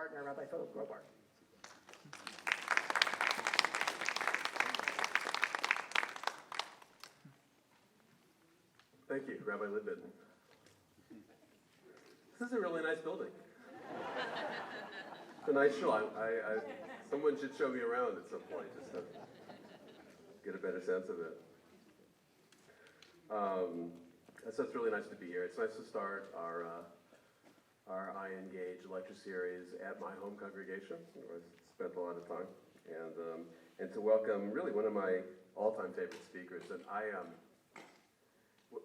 partner, Rabbi Philip Grobar. Thank you, Rabbi Lidman. This is a really nice building. It's a nice show. Someone should show me around at some point just to get a better sense of it. So it's really nice to be here. It's nice to start our I Engage lecture series at my home congregation, where I spent a lot of time, and to welcome really one of my all-time favorite speakers. And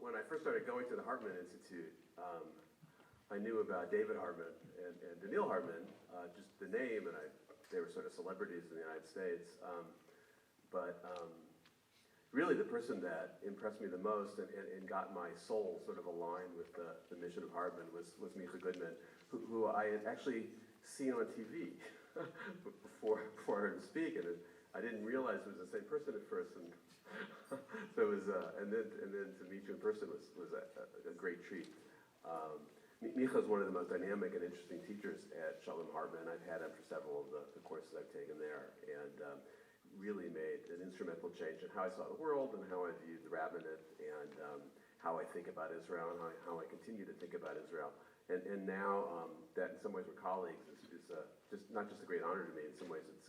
when I first started going to the Hartman Institute, I knew about David Hartman and Daniil Hartman, just the name, and they were sort of celebrities in the United States. But really the person that impressed me the most and got my soul sort of aligned with the mission of Hartman was Micah Goodman, who I had actually seen on TV before I heard him speak, and I didn't realize it was the same person at first. And so it was, and then to meet you in person was a great treat. Micah is one of the most dynamic and interesting teachers at Shalom Hartman. I've had him for several of the courses I've taken there, and really made an instrumental change in how I saw the world and how I viewed the rabbinate and how I think about Israel and how I continue to think about Israel. And now that in some ways we're colleagues is just not just a great honor to me. In some ways it's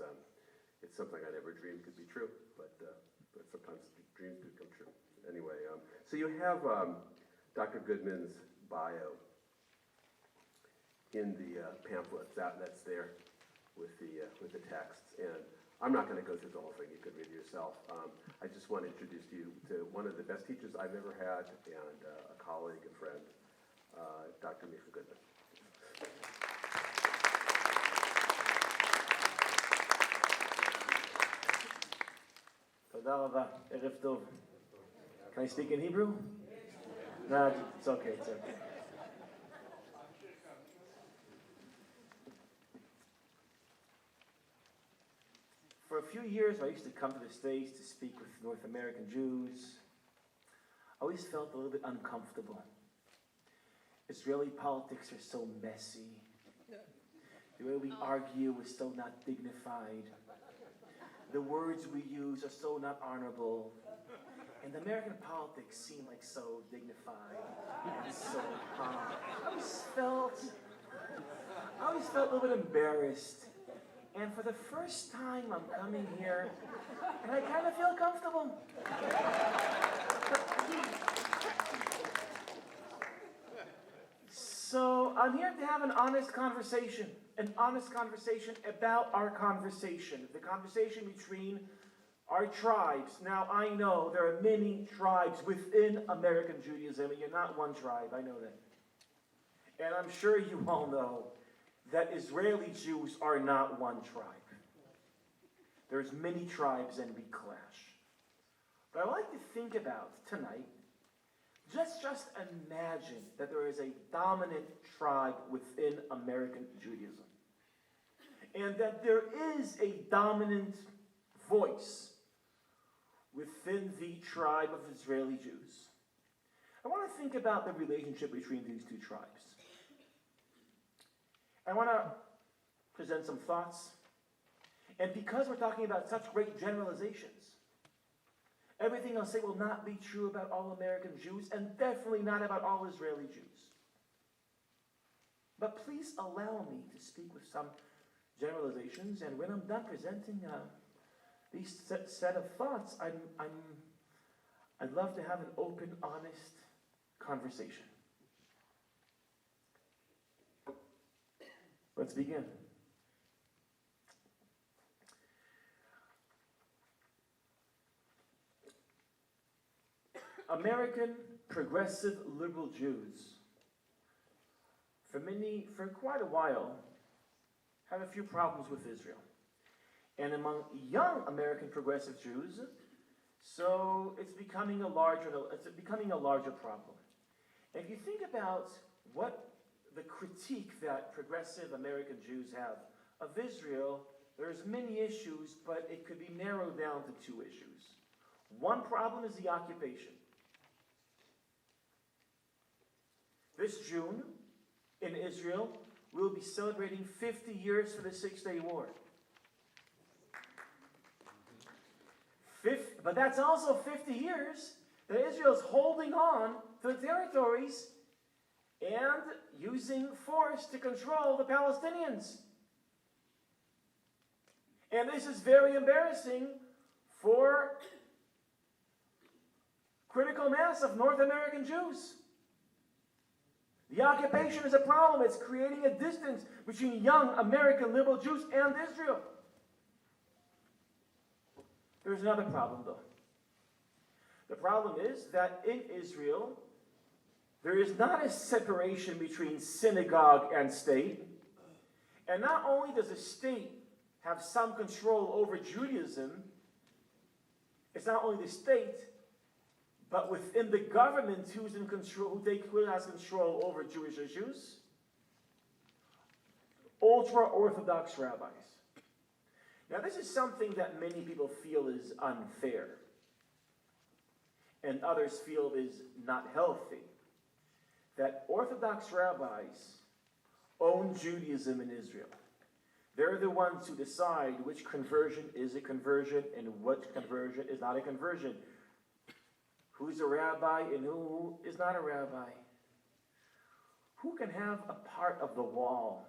something I never dreamed could be true, but sometimes dreams do come true. Anyway, so you have Dr. Goodman's bio in the pamphlet that's there with the texts, and I'm not going to go through the whole thing. You could read it yourself. I just want to introduce you to one of the best teachers I've ever had and a colleague and friend, Dr. Micah Goodman. Toda rava. Erev tov. Can I speak in Hebrew? No, it's okay, it's okay. For a few years, I used to come to the States to speak with North American Jews. I always felt a little bit uncomfortable. Israeli politics are so messy. The way we argue is so not dignified. The words we use are so not honorable. And American politics seem like so dignified and so calm. I always felt a little bit embarrassed. And for the first time, I'm coming here, and I kind of feel comfortable. So I'm here to have an honest conversation about our conversation, the conversation between our tribes. Now, I know there are many tribes within American Judaism, and you're not one tribe, I know that. And I'm sure you all know that Israeli Jews are not one tribe. There's many tribes and we clash. But I'd like to think about tonight, just imagine that there is a dominant tribe within American Judaism. And that there is a dominant voice within the tribe of Israeli Jews. I want to think about the relationship between these two tribes. I want to present some thoughts. And because we're talking about such great generalizations, everything I'll say will not be true about all American Jews, and definitely not about all Israeli Jews. But please allow me to speak with some generalizations, and when I'm done presenting these set of thoughts, I'd love to have an open, honest conversation. Let's begin. American progressive liberal Jews, for quite a while, have a few problems with Israel. And among young American progressive Jews, so it's becoming a larger problem. And if you think about what the critique that progressive American Jews have of Israel, there's many issues, but it could be narrowed down to two issues. One problem is the occupation. This June, in Israel, we'll be celebrating 50 years for the Six-Day War. But that's also 50 years that Israel's holding on to the territories and using force to control the Palestinians. And this is very embarrassing for critical mass of North American Jews. The occupation is a problem. It's creating a distance between young American liberal Jews and Israel. There's another problem, though. The problem is that in Israel, there is not a separation between synagogue and state. And not only does the state have some control over Judaism, it's not only the state, but within the government who has control over Jewish issues, ultra-Orthodox rabbis. Now, this is something that many people feel is unfair, and others feel is not healthy. That Orthodox rabbis own Judaism in Israel. They're the ones who decide which conversion is a conversion and what conversion is not a conversion. Who's a rabbi and who is not a rabbi? Who can have a part of the wall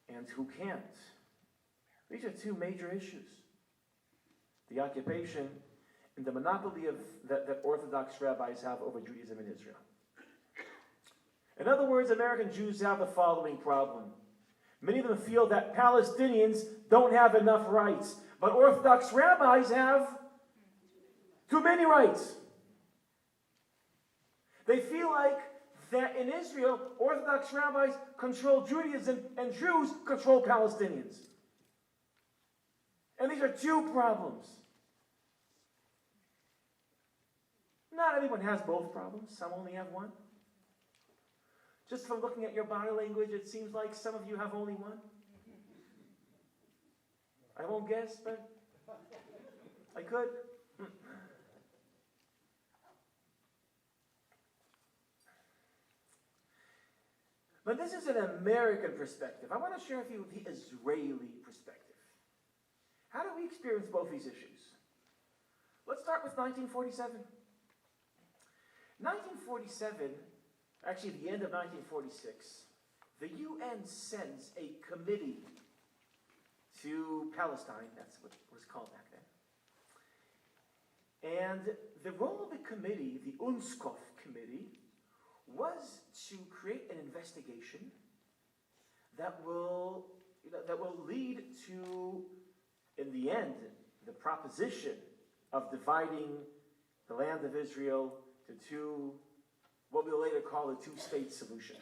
and who can't? These are two major issues. The occupation and the monopoly that Orthodox rabbis have over Judaism in Israel. In other words, American Jews have the following problem. Many of them feel that Palestinians don't have enough rights, but Orthodox rabbis have too many rights. They feel like that in Israel, Orthodox rabbis control Judaism and Jews control Palestinians. And these are two problems. Not everyone has both problems. Some only have one. Just from looking at your body language, it seems like some of you have only one. I won't guess, but I could. But this is an American perspective. I want to share with you the Israeli perspective. How do we experience both these issues? Let's start with 1947. 1947, actually the end of 1946, the UN sends a committee to Palestine. That's what it was called back then. And the role of the committee, the UNSCOF committee, was to create an investigation that will lead to, in the end, the proposition of dividing the land of Israel to two, what we'll later call a two-state solution.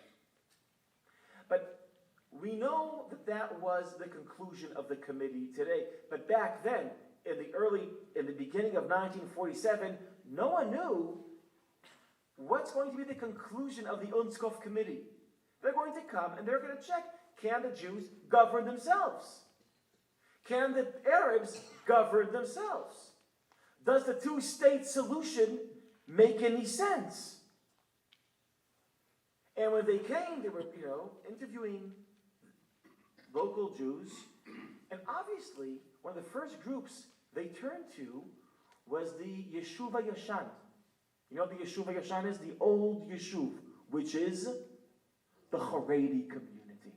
But we know that was the conclusion of the committee today. But back then, in the beginning of 1947, no one knew what's going to be the conclusion of the UNSCOF committee. They're going to come and they're going to check, can the Jews govern themselves? Can the Arabs govern themselves? Does the two-state solution make any sense? And when they came, they were, interviewing local Jews. And obviously, one of the first groups they turned to was the Yeshuv Yashan. You know what the Yeshuv Yashan is? The old Yeshuv, which is the Haredi community.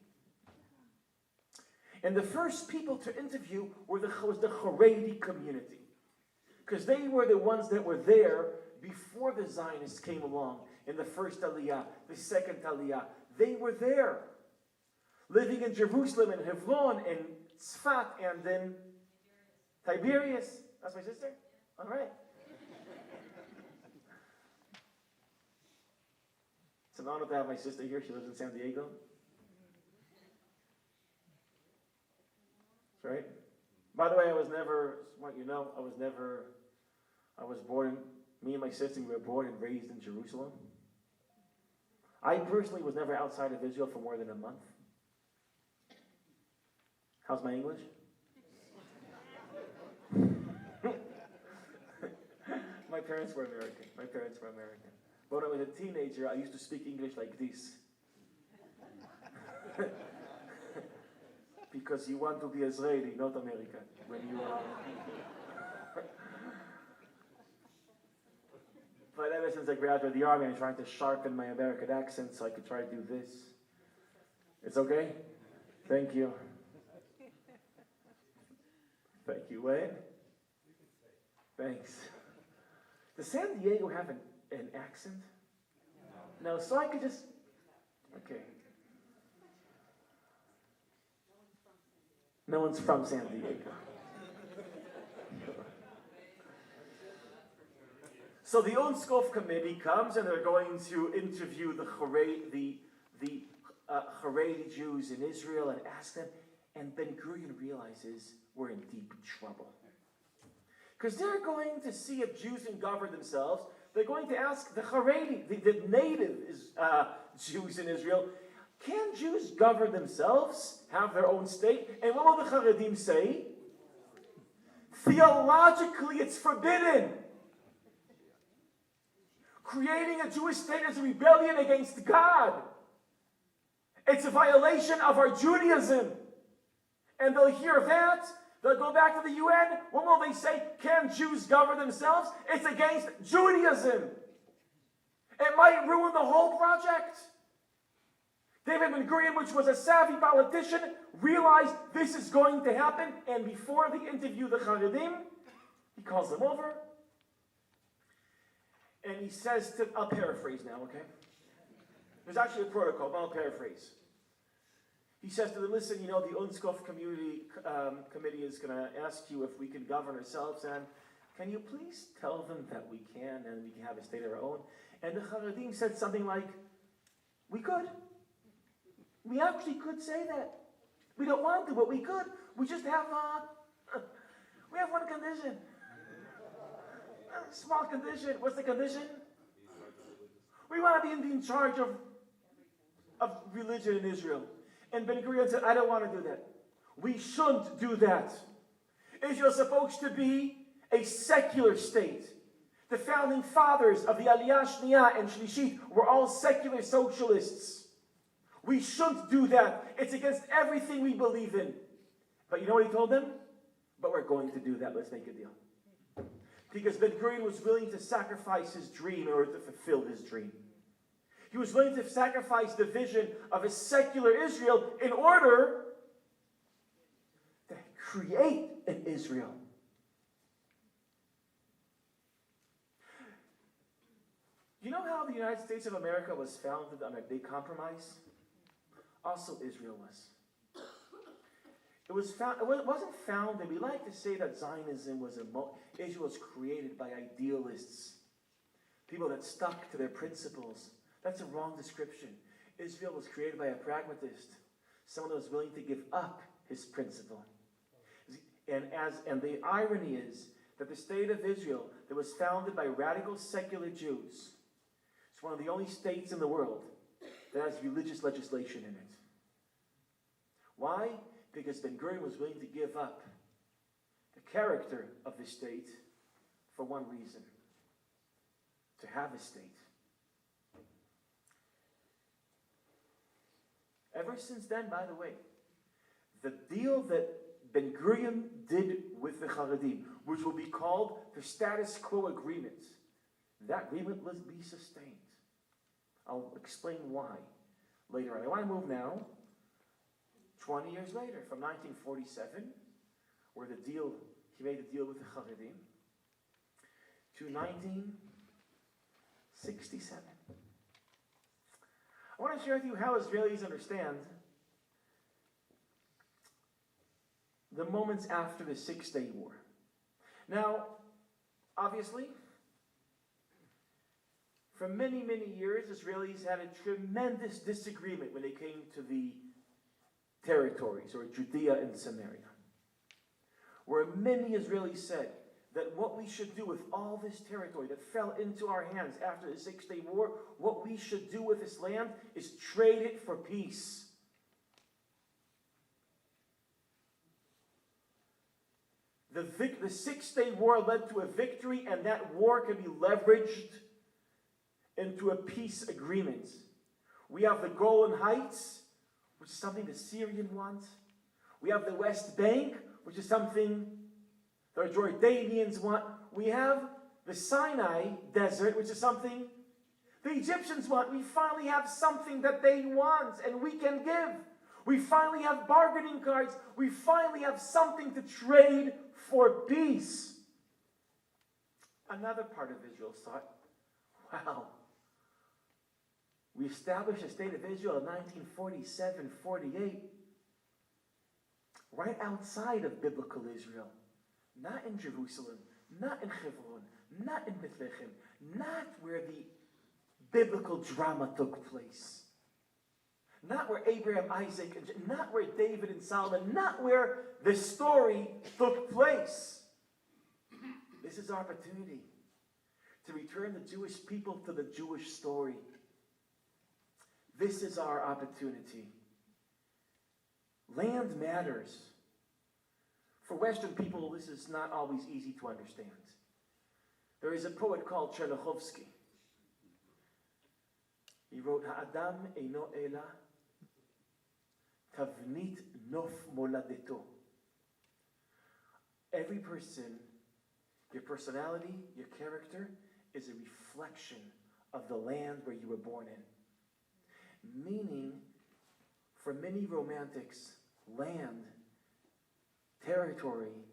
And the first people to interview was the Haredi community. Because they were the ones that were there before the Zionists came along in the first Aliyah, the second Aliyah. They were there, living in Jerusalem and Hebron and Tzfat and then Tiberias. That's my sister? All right. It's an honor to have my sister here. She lives in San Diego. That's right. By the way, I was born, me and my sister, we were born and raised in Jerusalem. I personally was never outside of Israel for more than a month. How's my English? My parents were American. But when I was a teenager, I used to speak English like this. Because you want to be Israeli, not American. When you But ever since I graduated the army, I'm trying to sharpen my American accent so I could try to do this. It's okay? Thank you. Thank you, Wayne. Thanks. Does San Diego have an accent? No, so I could just... Okay. No one's from San Diego. So the Unskof committee comes and they're going to interview the Haredi Jews in Israel and ask them, and Ben-Gurion realizes we're in deep trouble. Because they're going to see if Jews can govern themselves. They're going to ask the Haredi, the native Jews in Israel, can Jews govern themselves, have their own state? And what will the Haredim say? Theologically, it's forbidden. Creating a Jewish state is a rebellion against God. It's a violation of our Judaism. And they'll hear that. They'll go back to the UN. What will they say? Can Jews govern themselves? It's against Judaism. It might ruin the whole project. David Ben-Gurion, which was a savvy politician, realized this is going to happen. And before they interview the Haredim, he calls them over. And he says to, I'll paraphrase now, okay? There's actually a protocol, but I'll paraphrase. He says to them, listen, the Unskof committee is going to ask you if we can govern ourselves, and can you please tell them that we can, and we can have a state of our own? And the Haredim said something like, we could. We actually could say that. We don't want to, but we could. We just have, we have one condition. A small condition. What's the condition? We want to be in charge of religion in Israel. And Ben-Gurion said, I don't want to do that. We shouldn't do that. Israel's supposed to be a secular state. The founding fathers of the Aliyah Shniyah and Shlishit were all secular socialists. We shouldn't do that. It's against everything we believe in. But you know what he told them? But we're going to do that. Let's make a deal. Because Ben-Gurion was willing to sacrifice his dream in order to fulfill his dream. He was willing to sacrifice the vision of a secular Israel in order to create an Israel. You know how the United States of America was founded on a big compromise? Also Israel was. It wasn't founded. We like to say that Zionism was Israel was created by idealists, people that stuck to their principles. That's a wrong description. Israel was created by a pragmatist, someone that was willing to give up his principle. And the irony is that the state of Israel that was founded by radical secular Jews, it's one of the only states in the world that has religious legislation in it. Why? Because Ben-Gurion was willing to give up the character of the state for one reason: to have a state. Ever since then, by the way, the deal that Ben-Gurion did with the Haredim, which will be called the status quo agreement, that agreement will be sustained. I'll explain why later on. I want to move now 20 years later, from 1947, where he made the deal with the Haredim, to 1967. I want to share with you how Israelis understand the moments after the Six-Day War. Now, obviously, for many, many years, Israelis had a tremendous disagreement when it came to the territories, or Judea and Samaria, where many Israelis said that what we should do with all this territory that fell into our hands after the Six-Day War, what we should do with this land is trade it for peace. The Six-Day War led to a victory, and that war can be leveraged into a peace agreement. We have the Golan Heights, which is something the Syrian wants. We have the West Bank, which is something the Jordanians want. We have the Sinai desert, which is something the Egyptians want. We finally have something that they want and we can give. We finally have bargaining cards. We finally have something to trade for peace. Another part of Israel thought, wow, we established the state of Israel in 1947-48, right outside of biblical Israel. Not in Jerusalem, not in Hebron, not in Bethlehem, not where the biblical drama took place. Not where Abraham, Isaac, and not where David and Solomon, not where the story took place. This is our opportunity to return the Jewish people to the Jewish story. This is our opportunity. Land matters. For Western people, this is not always easy to understand. There is a poet called Chernichovsky. He wrote, Ha'adam eino ela tavnit nof moladeto. Every person, your personality, your character, is a reflection of the land where you were born in. Meaning, for many romantics, land, territory,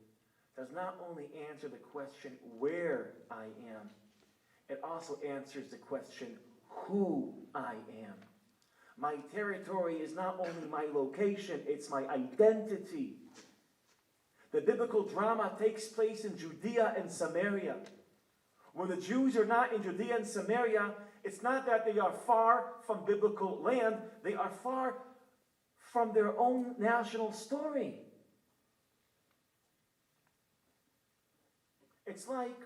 does not only answer the question where I am, it also answers the question who I am. My territory is not only my location, it's my identity. The biblical drama takes place in Judea and Samaria. When the Jews are not in Judea and Samaria, it's not that they are far from biblical land, they are far from their own national story. It's like,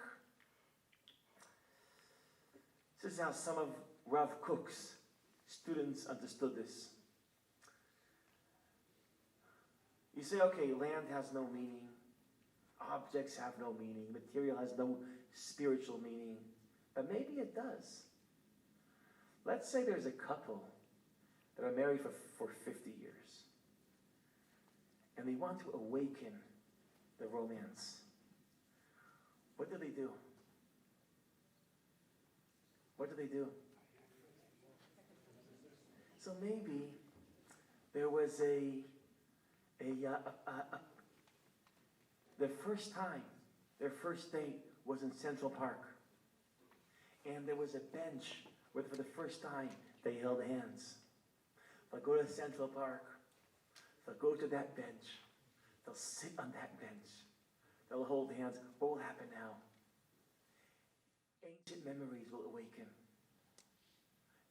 this is how some of Rav Kook's students understood this. You say, okay, land has no meaning, objects have no meaning, material has no spiritual meaning, but maybe it does. Let's say there's a couple that are married for 50 years, and they want to awaken the romance. What do they do? What do they do? So maybe there was the first time, their first date was in Central Park. And there was a bench where for the first time they held hands. They'll go to Central Park. They'll go to that bench. They'll sit on that bench. They'll hold hands. What will happen now? Ancient memories will awaken.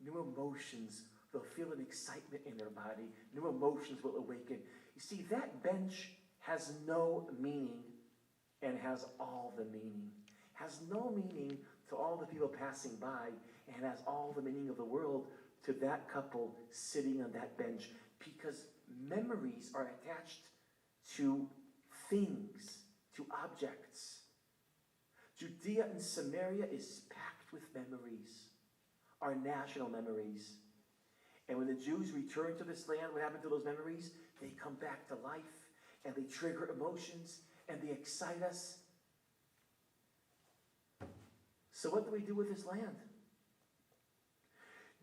New emotions. They'll feel an excitement in their body. New emotions will awaken. You see, that bench has no meaning and has all the meaning. Has no meaning to all the people passing by and has all the meaning of the world to that couple sitting on that bench, because memories are attached to things, to objects. Judea and Samaria is packed with memories, our national memories. And when the Jews return to this land, what happened to those memories? They come back to life, and they trigger emotions, and they excite us. So what do we do with this land?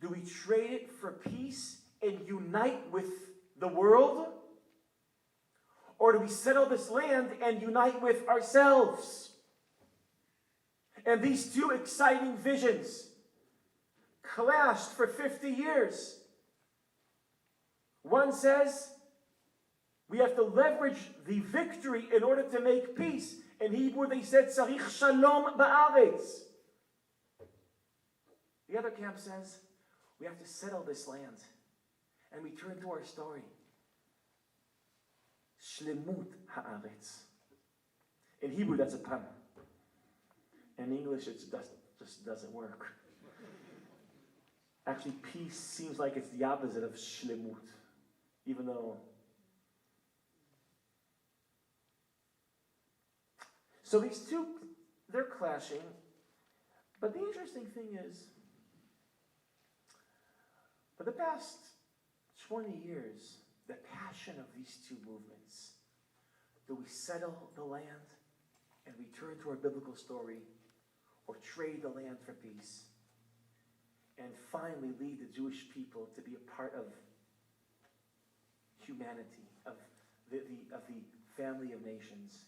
Do we trade it for peace and unite with the world? Or do we settle this land and unite with ourselves? And these two exciting visions clashed for 50 years. One says, we have to leverage the victory in order to make peace. In Hebrew they said, Tzarich Shalom ba'aretz. The other camp says, we have to settle this land and return to our story. Shlemut ha'aretz. In Hebrew that's a pun. In English it just doesn't work. Actually, peace seems like it's the opposite of shlemut. Even though... So these two, they're clashing. But the interesting thing is, for the past 20 years, the passion of these two movements. Do we settle the land and return to our biblical story, or trade the land for peace, and finally lead the Jewish people to be a part of humanity, of the family of nations?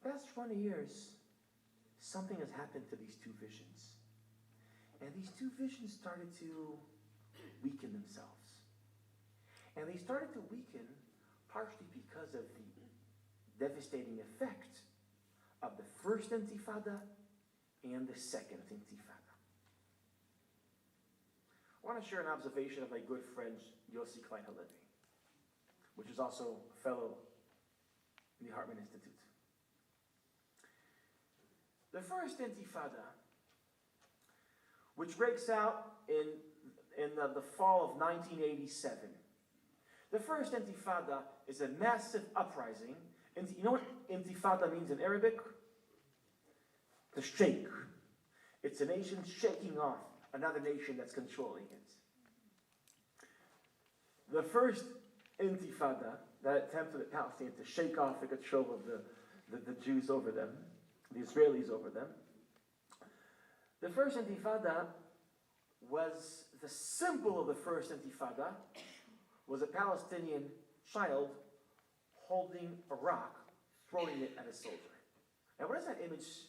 Past 20 years, something has happened to these two visions. And these two visions started to weaken themselves. And they started to weaken partially because of the devastating effect of the first Intifada and the second Intifada. I want to share an observation of my good friend Yossi Klein Halevi, which is also a fellow in the Hartman Institute. The first Intifada, which breaks out in the fall of 1987. The first Intifada is a massive uprising. You know what Intifada means in Arabic? To shake. It's a nation shaking off another nation that's controlling it. The first Intifada, that attempt of the Palestinians to shake off the control of the Jews over them, the Israelis over them. The first Intifada was, the symbol of the first Intifada was a Palestinian child holding a rock, throwing it at a soldier. Now what is that image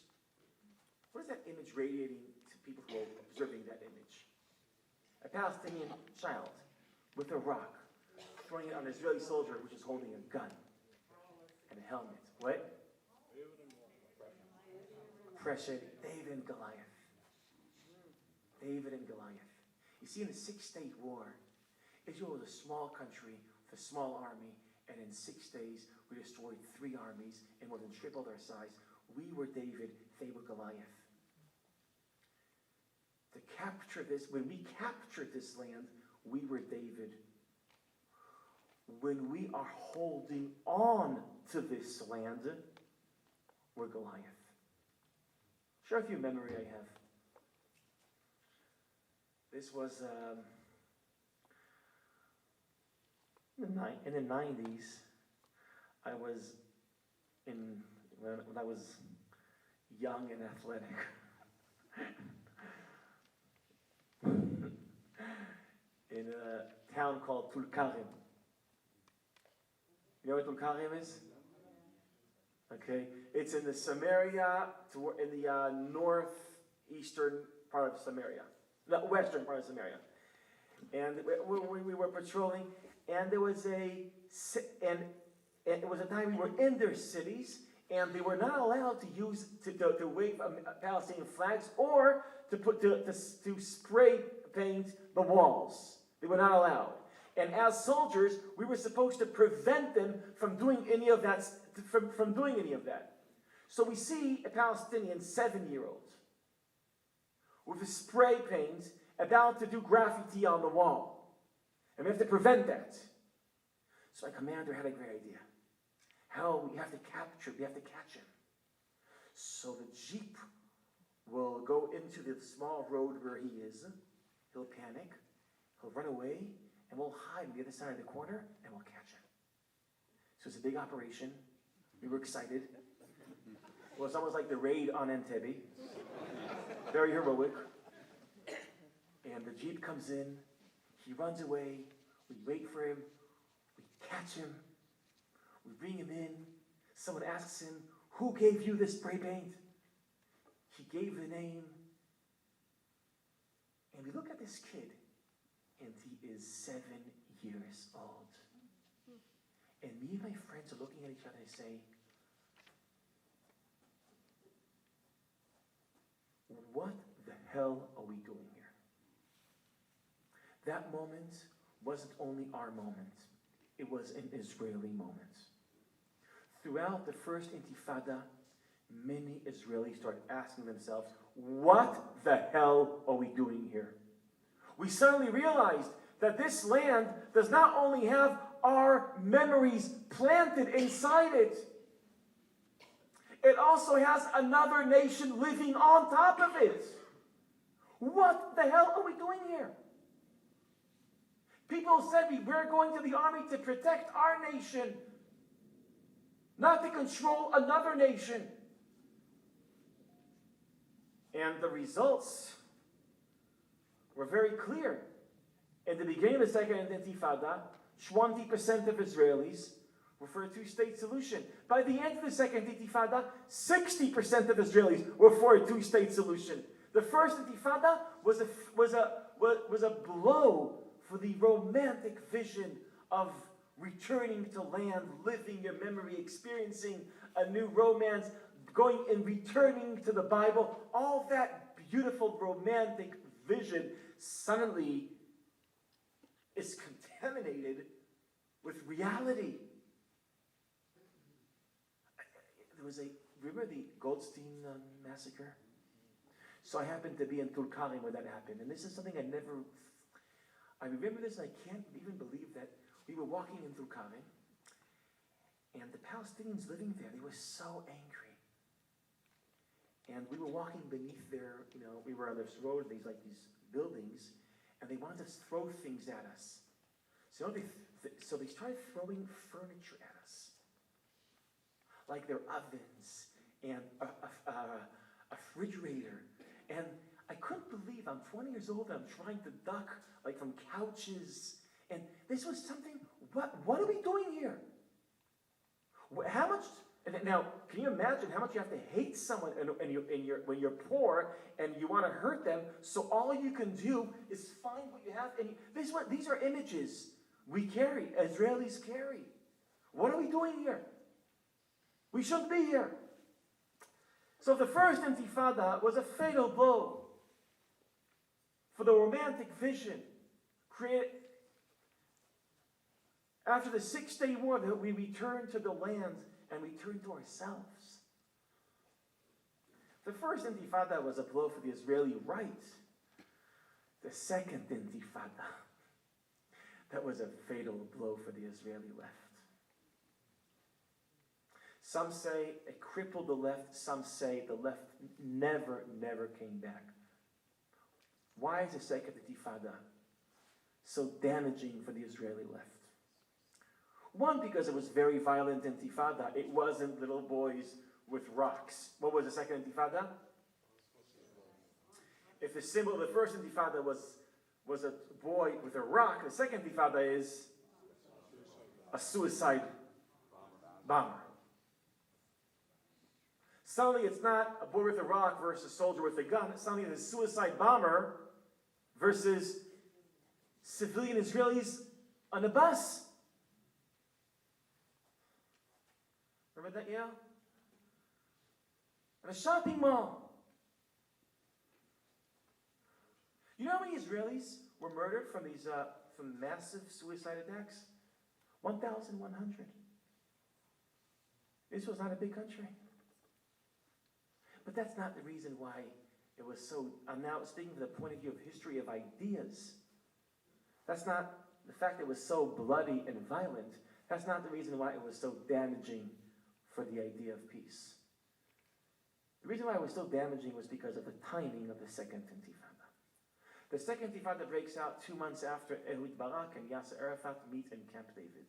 radiating to people who are observing that image? A Palestinian child with a rock, throwing it on an Israeli soldier which is holding a gun and a helmet. What? Pressure, David and Goliath. David and Goliath. You see, in the Six-Day War, Israel was a small country with a small army, and in 6 days, we destroyed 3 armies and more than tripled our size. We were David, they were Goliath. To capture this, when we captured this land, we were David. When we are holding on to this land, we're Goliath. Share with you a memory I have. This was in the 90s. I was when I was young and athletic. In a town called Tulkarim. You know what Tulkarim is? Okay, it's in the Samaria, in the northeastern part of Samaria, the western part of Samaria. And we were patrolling, and it was a time we were in their cities, and they were not allowed to wave Palestinian flags or to spray paint the walls. They were not allowed. And as soldiers, we were supposed to prevent them from doing any of that. So we see a Palestinian 7-year-old with a spray paint about to do graffiti on the wall. And we have to prevent that. So my commander had a great idea. We have to catch him. So the jeep will go into the small road where he is. He'll panic. He'll run away. And we'll hide on the other side of the corner, and we'll catch him. So it's a big operation. We were excited. Well, it's almost like the raid on Entebbe. Very heroic. And the jeep comes in. He runs away. We wait for him. We catch him. We bring him in. Someone asks him, "Who gave you this spray paint?" He gave the name. And we look at this kid. And he is 7 years old. And me and my friends are looking at each other and say, what the hell are we doing here? That moment wasn't only our moment. It was an Israeli moment. Throughout the first Intifada, many Israelis started asking themselves, what the hell are we doing here? We suddenly realized that this land does not only have our memories planted inside it, it also has another nation living on top of it. What the hell are we doing here? People said we're going to the army to protect our nation, not to control another nation. And the results were very clear. In the beginning of the Second Intifada, 20% of Israelis were for a two-state solution. By the end of the Second Intifada, 60% of Israelis were for a two-state solution. The First Intifada was a blow for the romantic vision of returning to land, living your memory, experiencing a new romance, going and returning to the Bible. All that beautiful romantic vision suddenly is contaminated with reality. Remember the Goldstein massacre? So I happened to be in Tulkarem when that happened. And this is something I remember this and I can't even believe that we were walking in Tulkarem and the Palestinians living there, they were so angry. And we were walking beneath their, we were on this road, these buildings, and they wanted to throw things at us. So they started throwing furniture at us, like their ovens and a refrigerator. And I couldn't believe I'm 20 years old and I'm trying to duck from couches. And this was something, what are we doing here? How much, now, can you imagine how much you have to hate someone when you're poor and you want to hurt them, so all you can do is find what you have. And these are images we carry, Israelis carry. What are we doing here? We shouldn't be here. So the First Intifada was a fatal blow for the romantic vision created after the 6-day war, that we returned to the land and returned to ourselves. The First Intifada was a blow for the Israeli right. The Second Intifada, that was a fatal blow for the Israeli left. Some say it crippled the left. Some say the left never came back. Why is the Second Intifada so damaging for the Israeli left? One, because it was very violent Intifada. It wasn't little boys with rocks. What was the Second Intifada? If the symbol of the First Intifada was a boy with a rock, the Second Intifada is a suicide bomber. Suddenly it's not a boy with a rock versus a soldier with a gun. Suddenly it's a suicide bomber versus civilian Israelis on a bus. Remember that, yeah? In a shopping mall. You know how many Israelis were murdered from these from massive suicide attacks? 1,100. This was not a big country. But that's not the reason why it was so. I'm now speaking from the point of view of history of ideas. That's not the fact that it was so bloody and violent. That's not the reason why it was so damaging for the idea of peace. The reason why it was so damaging was because of the timing of the Second Intifada. The Second Intifada breaks out 2 months after Ehud Barak and Yasser Arafat meet in Camp David.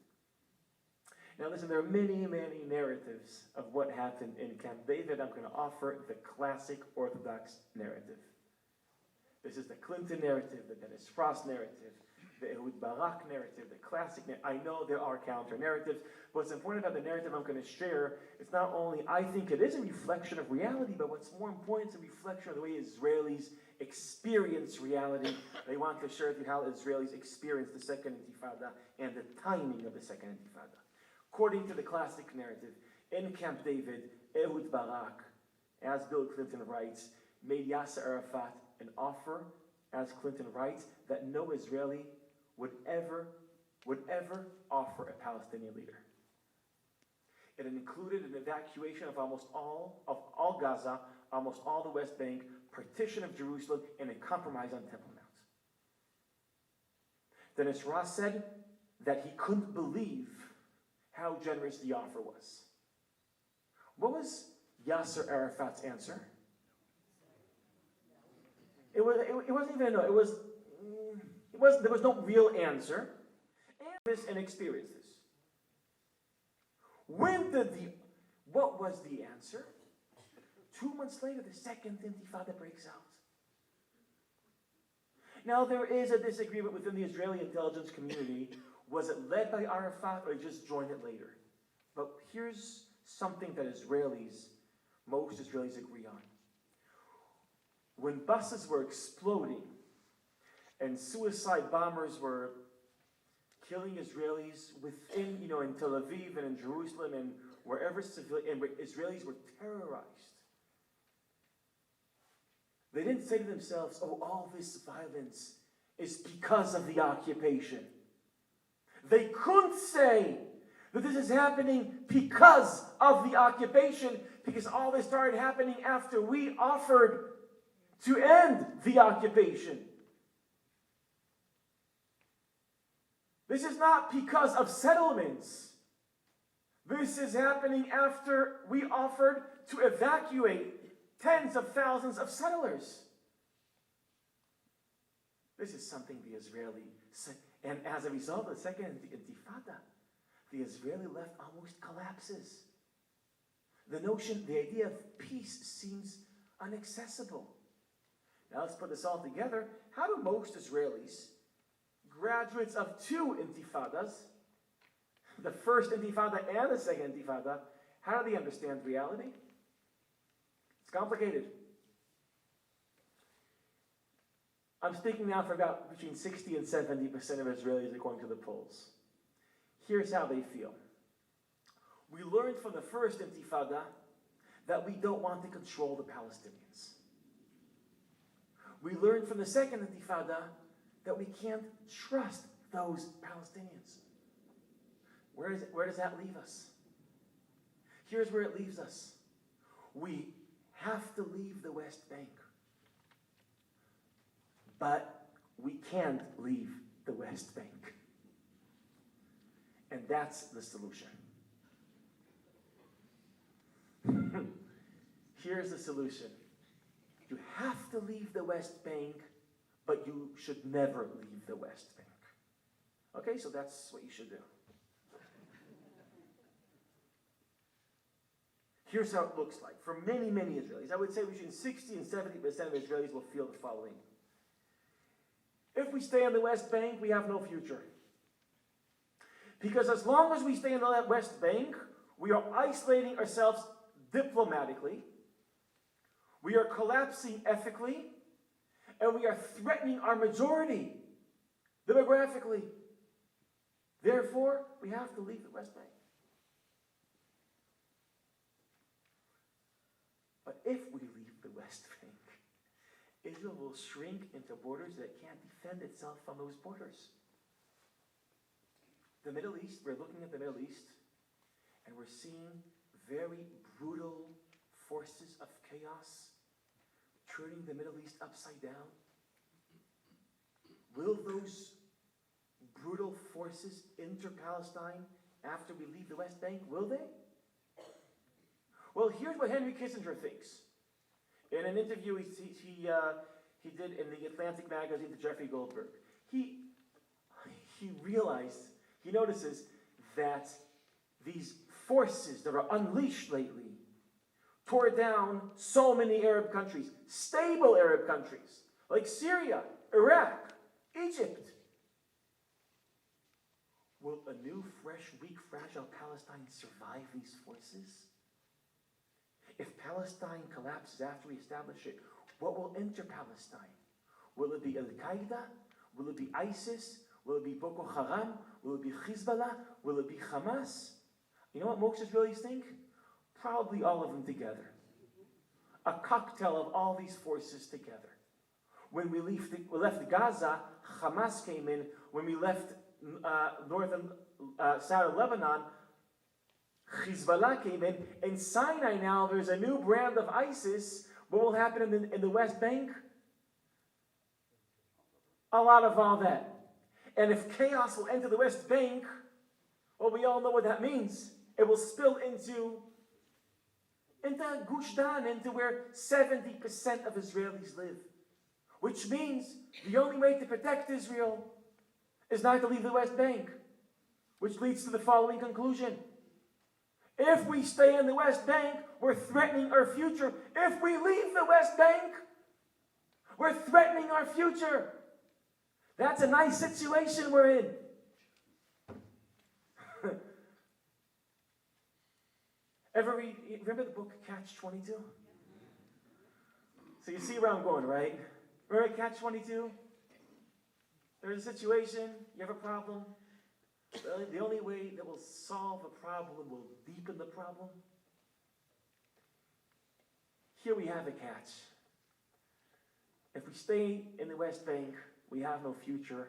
Now listen, there are many narratives of what happened in Camp David. I'm going to offer the classic Orthodox narrative. This is the Clinton narrative, the Dennis Frost narrative, the Ehud Barak narrative, the classic narrative. I know there are counter narratives. What's important about the narrative I'm going to share, it's not only, I think it is a reflection of reality, but what's more important, it's a reflection of the way Israelis experience reality. They want to share with you how Israelis experience the Second Intifada and the timing of the Second Intifada. According to the classic narrative, in Camp David, Ehud Barak, as Bill Clinton writes, made Yasser Arafat an offer, as Clinton writes, that no Israeli would ever offer a Palestinian leader. It included an evacuation of almost all Gaza, almost all the West Bank, partition of Jerusalem, and a compromise on Temple Mount. Dennis Ross said that he couldn't believe how generous the offer was. What was Yasser Arafat's answer? It wasn't even a no. It was, There was no real answer. And experience this. What was the answer? 2 months later, the second intifada breaks out. Now, there is a disagreement within the Israeli intelligence community. Was it led by Arafat or just joined it later? But here's something that most Israelis agree on. When buses were exploding and suicide bombers were killing Israelis within, in Tel Aviv and in Jerusalem and wherever Israelis were terrorized, they didn't say to themselves, oh, all this violence is because of the occupation. They couldn't say that this is happening because of the occupation, because all this started happening after we offered to end the occupation. This is not because of settlements. This is happening after we offered to evacuate tens of thousands of settlers. This is something the Israeli said. And as a result of the second intifada, the Israeli left almost collapses. The idea of peace seems inaccessible. Now let's put this all together. How do most Israelis, graduates of two intifadas, the first intifada and the second intifada, how do they understand reality? It's complicated. I'm speaking now for about between 60 and 70% of Israelis according to the polls. Here's how they feel. We learned from the first intifada that we don't want to control the Palestinians. We learned from the second intifada that we can't trust those Palestinians. Where does that leave us? Here's where it leaves us. We have to leave the West Bank. But we can't leave the West Bank. And that's the solution. Here's the solution. You have to leave the West Bank, but you should never leave the West Bank. Okay, so that's what you should do. Here's how it looks like. For many, many Israelis, I would say between 60 and 70% of Israelis will feel the following. If we stay on the West Bank, we have no future. Because as long as we stay on the West Bank, we are isolating ourselves diplomatically, we are collapsing ethically, and we are threatening our majority demographically. Therefore, we have to leave the West Bank. But if we leave the West Bank, Israel will shrink into borders that can't defend itself from those borders. The Middle East, we're looking at the Middle East, and we're seeing very brutal forces of chaos turning the Middle East upside down. Will those brutal forces enter Palestine after we leave the West Bank? Will they? Well, here's what Henry Kissinger thinks. In an interview he did in the Atlantic magazine to Jeffrey Goldberg, he notices that these forces that are unleashed lately tore down so many Arab countries, stable Arab countries, like Syria, Iraq, Egypt. Will a new, fresh, weak, fragile Palestine survive these forces? If Palestine collapses after we establish it, what will enter Palestine? Will it be Al-Qaeda? Will it be ISIS? Will it be Boko Haram? Will it be Hezbollah? Will it be Hamas? You know what most Israelis think? Probably all of them together. A cocktail of all these forces together. When we left Gaza, Hamas came in. When we left northern southern Lebanon, Hezbollah came in. In Sinai now, there's a new brand of ISIS. What will happen in the West Bank? A lot of all that. And if chaos will enter the West Bank, well, we all know what that means. It will spill into Gush Dan, into where 70% of Israelis live. Which means the only way to protect Israel is not to leave the West Bank, which leads to the following conclusion. If we stay in the West Bank, we're threatening our future. If we leave the West Bank, we're threatening our future. That's a nice situation we're in. Remember the book Catch-22? So you see where I'm going, right? Remember Catch-22? There's a situation, you have a problem. The only way that will solve a problem will deepen the problem. Here we have a catch. If we stay in the West Bank, we have no future.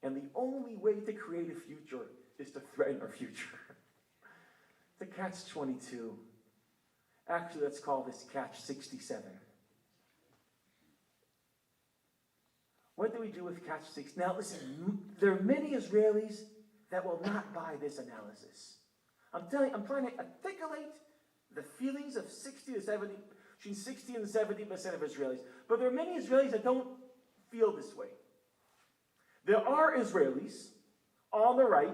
And the only way to create a future is to threaten our future. The Catch-22. Actually, let's call this Catch-67. What do we do with Catch-6? Now, listen, there are many Israelis that will not buy this analysis. I'm trying to articulate the feelings of 60 to 70, between 60 and 70% of Israelis. But there are many Israelis that don't feel this way. There are Israelis on the right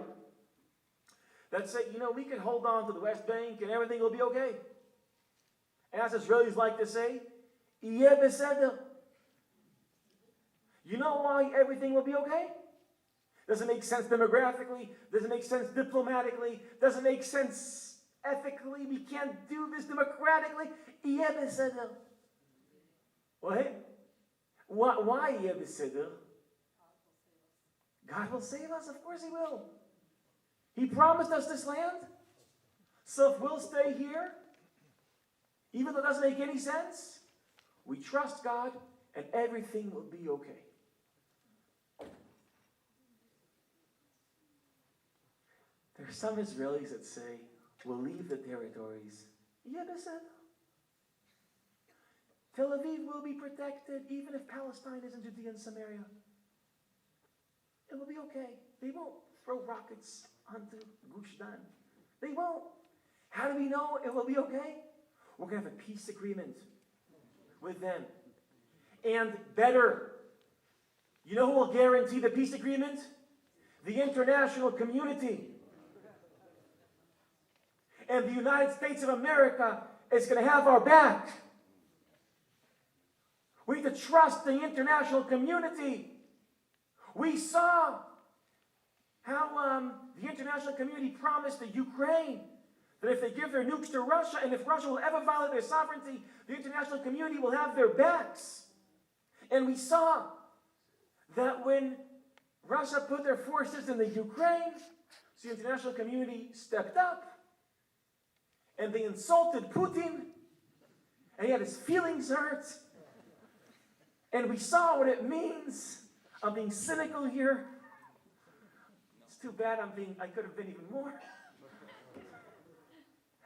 that say, we can hold on to the West Bank and everything will be okay. And as Israelis like to say, Yeh beseder. You know why everything will be okay? Doesn't make sense demographically, doesn't make sense diplomatically, doesn't make sense ethically. We can't do this democratically. Yeh beseder. What? Why Yeh beseder? God will save us, of course He will. He promised us this land. So if we'll stay here, even though it doesn't make any sense, we trust God and everything will be okay. There are some Israelis that say, we'll leave the territories. Yeh beseder. Tel Aviv will be protected even if Palestine isn't Judea and Samaria. It will be okay. They won't throw rockets onto Gush Dan. They won't. How do we know it will be okay? We're going to have a peace agreement with them. And better, you know who will guarantee the peace agreement? The international community. And the United States of America is going to have our back. We need to trust the international community. We saw how the international community promised the Ukraine that if they give their nukes to Russia, and if Russia will ever violate their sovereignty, the international community will have their backs. And we saw that when Russia put their forces in the Ukraine, so the international community stepped up, and they insulted Putin, and he had his feelings hurt. And we saw what it means. I'm being cynical here. It's too bad I could have been even more.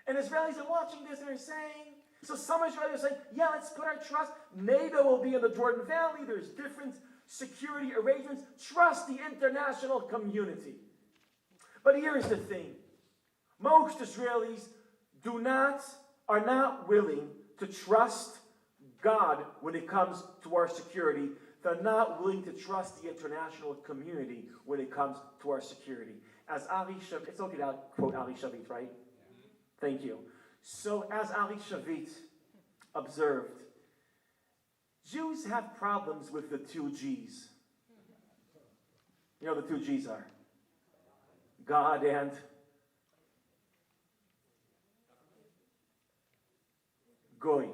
And Israelis are watching this and they're saying, so some Israelis are saying, yeah, let's put our trust. NATO will be in the Jordan Valley. There's different security arrangements. Trust the international community. But here's the thing. Most Israelis are not willing to trust God when it comes to our security. They're not willing to trust the international community when it comes to our security. As Avi Shavit, it's okay to quote Avi Shavit, right? Thank you. So as Avi Shavit observed, Jews have problems with the two G's. You know what the two G's are? God and Goy.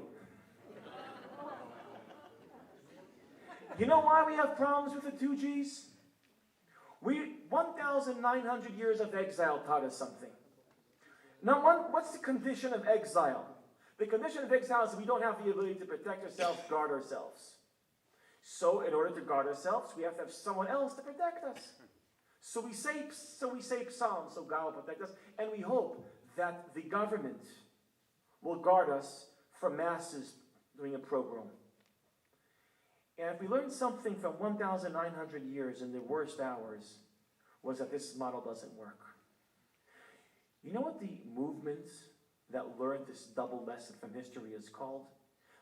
You know why we have problems with the two G's? 1,900 years of exile taught us something. Now, what's the condition of exile? The condition of exile is we don't have the ability to protect ourselves, guard ourselves. So, in order to guard ourselves, we have to have someone else to protect us. So we say psalms, so God will protect us, and we hope that the government will guard us from masses doing a pogrom. And if we learned something from 1,900 years in the worst hours, was that this model doesn't work. You know what the movement that learned this double lesson from history is called?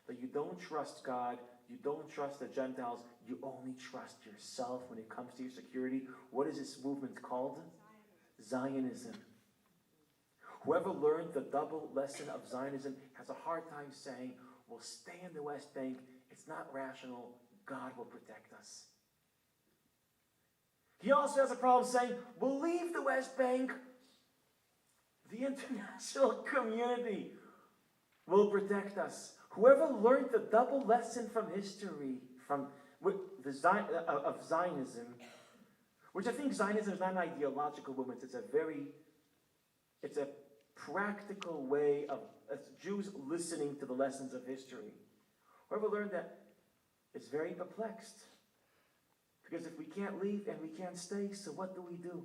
That you don't trust God, you don't trust the Gentiles, you only trust yourself when it comes to your security. What is this movement called? Zionism. Whoever learned the double lesson of Zionism has a hard time saying, we'll stay in the West Bank. It's not rational. God will protect us. He also has a problem saying, we'll leave the West Bank. The international community will protect us. Whoever learned the double lesson from history, of Zionism, which I think Zionism is not an ideological movement, it's a practical way of Jews listening to the lessons of history. Whoever learned that is very perplexed. Because if we can't leave and we can't stay, so what do we do?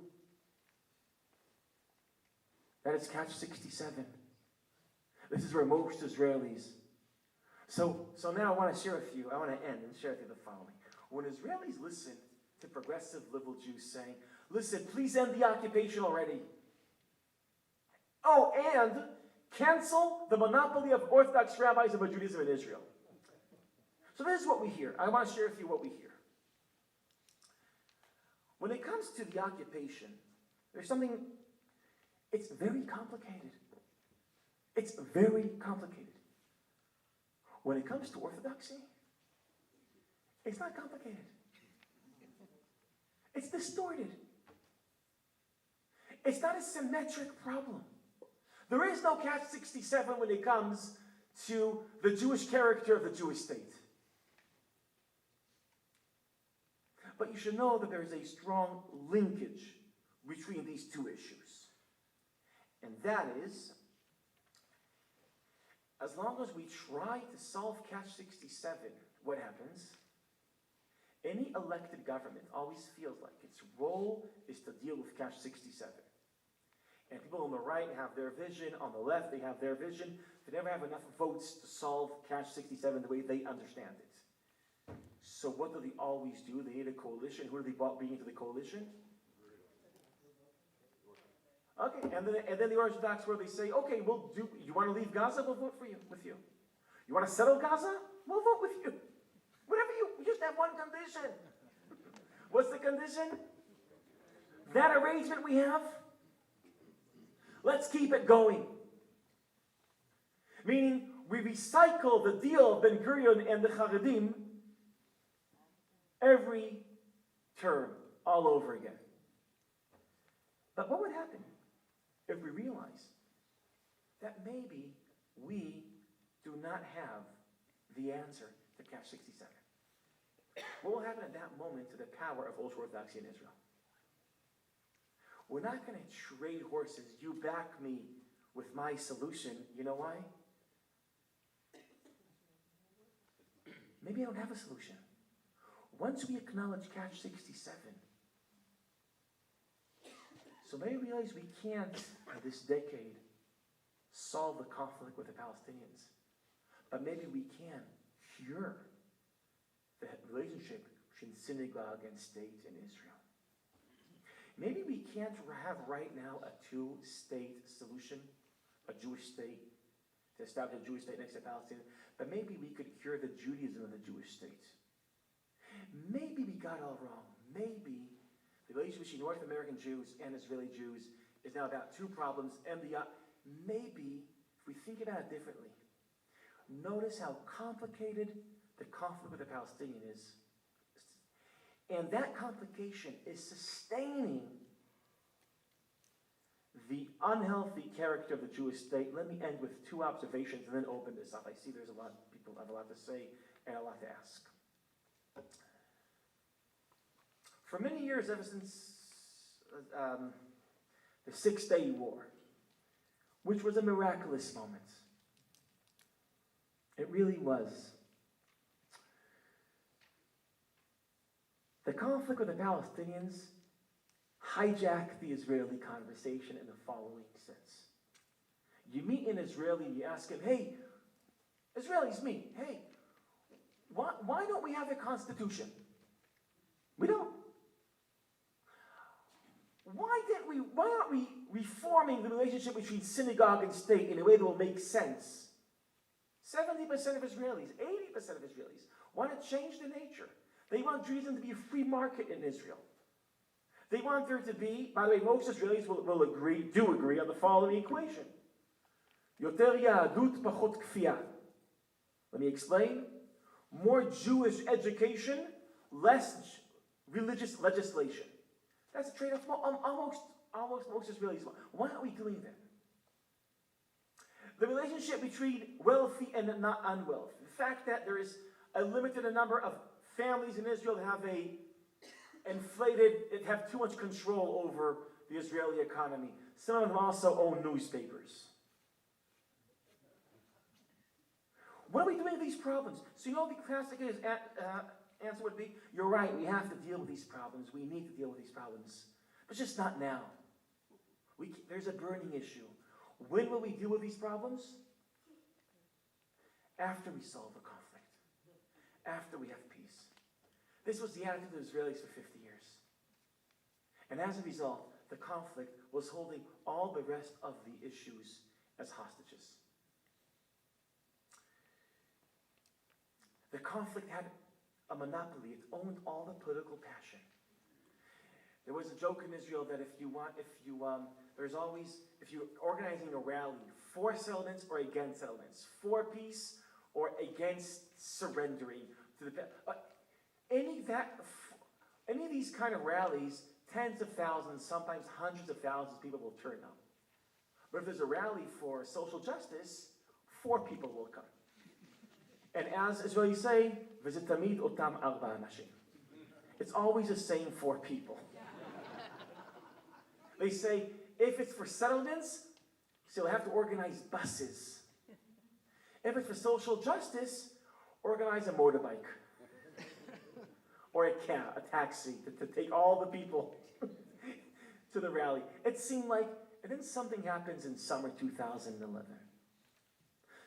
That is catch 67. This is where most Israelis. So now I want to end and share with you the following. When Israelis listen to progressive liberal Jews saying, listen, please end the occupation already. Oh, and cancel the monopoly of Orthodox rabbis about Judaism in Israel. So this is what we hear. I want to share with you what we hear. When it comes to the occupation, there's something, it's very complicated. It's very complicated. When it comes to orthodoxy, it's not complicated. It's distorted. It's not a symmetric problem. There is no catch 67 when it comes to the Jewish character of the Jewish state. But you should know that there is a strong linkage between these two issues. And that is, as long as we try to solve catch 67, what happens? Any elected government always feels like its role is to deal with catch 67. And people on the right have their vision, on the left they have their vision. They never have enough votes to solve catch 67 the way they understand it. So what do they always do? They need a coalition. Who do they bring into the coalition? Okay, and then the Orthodox, where they say, okay, you want to leave Gaza? We'll vote with you. You want to settle Gaza? We'll vote with you. Whatever we just have one condition. What's the condition? That arrangement we have, let's keep it going. Meaning, we recycle the deal of Ben-Gurion and the Charedim every term, all over again. But what would happen if we realize that maybe we do not have the answer to catch 67? What will happen at that moment to the power of ultra-Orthodoxy in Israel? We're not going to trade horses. You back me with my solution. You know why? Maybe I don't have a solution. Once we acknowledge catch 67, so maybe we realize we can't, in this decade, solve the conflict with the Palestinians. But maybe we can cure the relationship between synagogue and state in Israel. Maybe we can't have right now a two-state solution, a Jewish state, to establish a Jewish state next to Palestine, but maybe we could cure the Judaism of the Jewish state. Maybe we got it all wrong. Maybe the relationship between North American Jews and Israeli Jews is now about two problems, and maybe, if we think about it differently, notice how complicated the conflict with the Palestinian is. And that complication is sustaining the unhealthy character of the Jewish state. Let me end with two observations and then open this up. I see there's a lot of people have a lot to say and a lot to ask. For many years, ever since the 6-Day War, which was a miraculous moment, it really was. The conflict with the Palestinians hijacked the Israeli conversation in the following sense. You meet an Israeli and you ask him, hey, Israelis meet, hey, why don't we have a constitution? We don't. Why aren't we reforming the relationship between synagogue and state in a way that will make sense? 70% of Israelis, 80% of Israelis. want to change the nature. They want Judaism to be a free market in Israel. They want there to be, by the way, most Israelis do agree on the following equation. Yoter Yahadut Pachot Kfiyah. Let me explain. More Jewish education, less religious legislation. That's a trade-off almost most Israelis want. Why are we doing that? The relationship between wealthy and not unwealthy. The fact that there is a limited number of families in Israel that have too much control over the Israeli economy. Some of them also own newspapers. What are we doing with these problems? So the classic answer would be, you're right, we have to deal with these problems. We need to deal with these problems. But just not now. There's a burning issue. When will we deal with these problems? After we solve the conflict. After we have peace. This was the attitude of the Israelis for 50 years. And as a result, the conflict was holding all the rest of the issues as hostages. The conflict had a monopoly. It owned all the political passion. There was a joke in Israel that if you're organizing a rally for settlements or against settlements, for peace or against surrendering to the any of these kind of rallies, tens of thousands, sometimes hundreds of thousands of people will turn up. But if there's a rally for social justice, 4 people will come. And as Israelis say, "V'zeh tamid otam arba anashim." It's always the same 4 people. They say, if it's for settlements, so they'll have to organize buses. If it's for social justice, organize a motorbike. Or a cab, a taxi, to take all the people to the rally. It seemed like, and then something happens in summer 2011.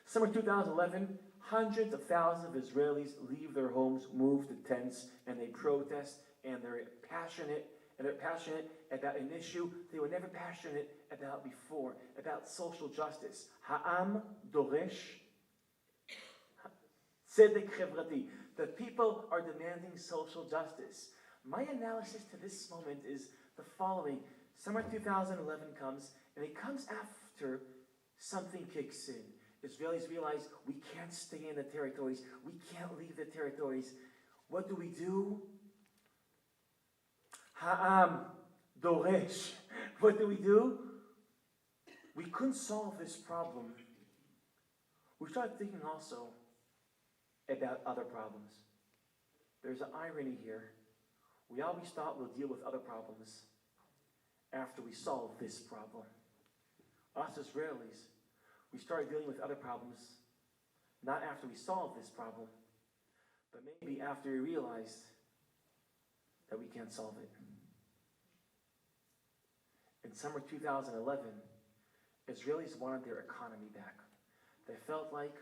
Summer 2011, hundreds of thousands of Israelis leave their homes, move to tents, and they protest, and they're passionate about an issue they were never passionate about before, about social justice. Ha'am doresh tzedek chevrati. The people are demanding social justice. My analysis to this moment is the following. Summer 2011 comes, and it comes after something kicks in. Israelis realize we can't stay in the territories. We can't leave the territories. What do? Ha'am doresh. What do? We couldn't solve this problem. We started thinking also about other problems. There's an irony here. We always thought we'll deal with other problems after we solve this problem. Us Israelis, we started dealing with other problems not after we solved this problem, but maybe after we realized that we can't solve it. In summer 2011, Israelis wanted their economy back. They felt like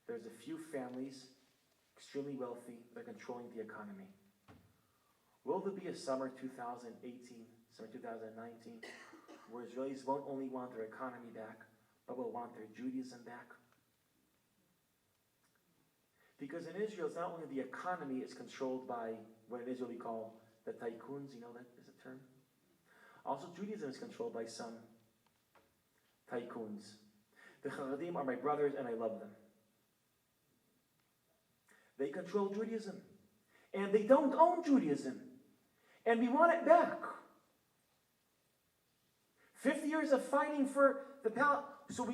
there's a few families, extremely wealthy, that are controlling the economy. Will there be a summer 2018, summer 2019, where Israelis won't only want their economy back, but will want their Judaism back? Because in Israel, it's not only the economy is controlled by what in Israel we call the tycoons, you know that is a term? Also, Judaism is controlled by some tycoons. The Haredim are my brothers and I love them. They control Judaism. And they don't own Judaism. And we want it back. 50 years of fighting for the Palestine. So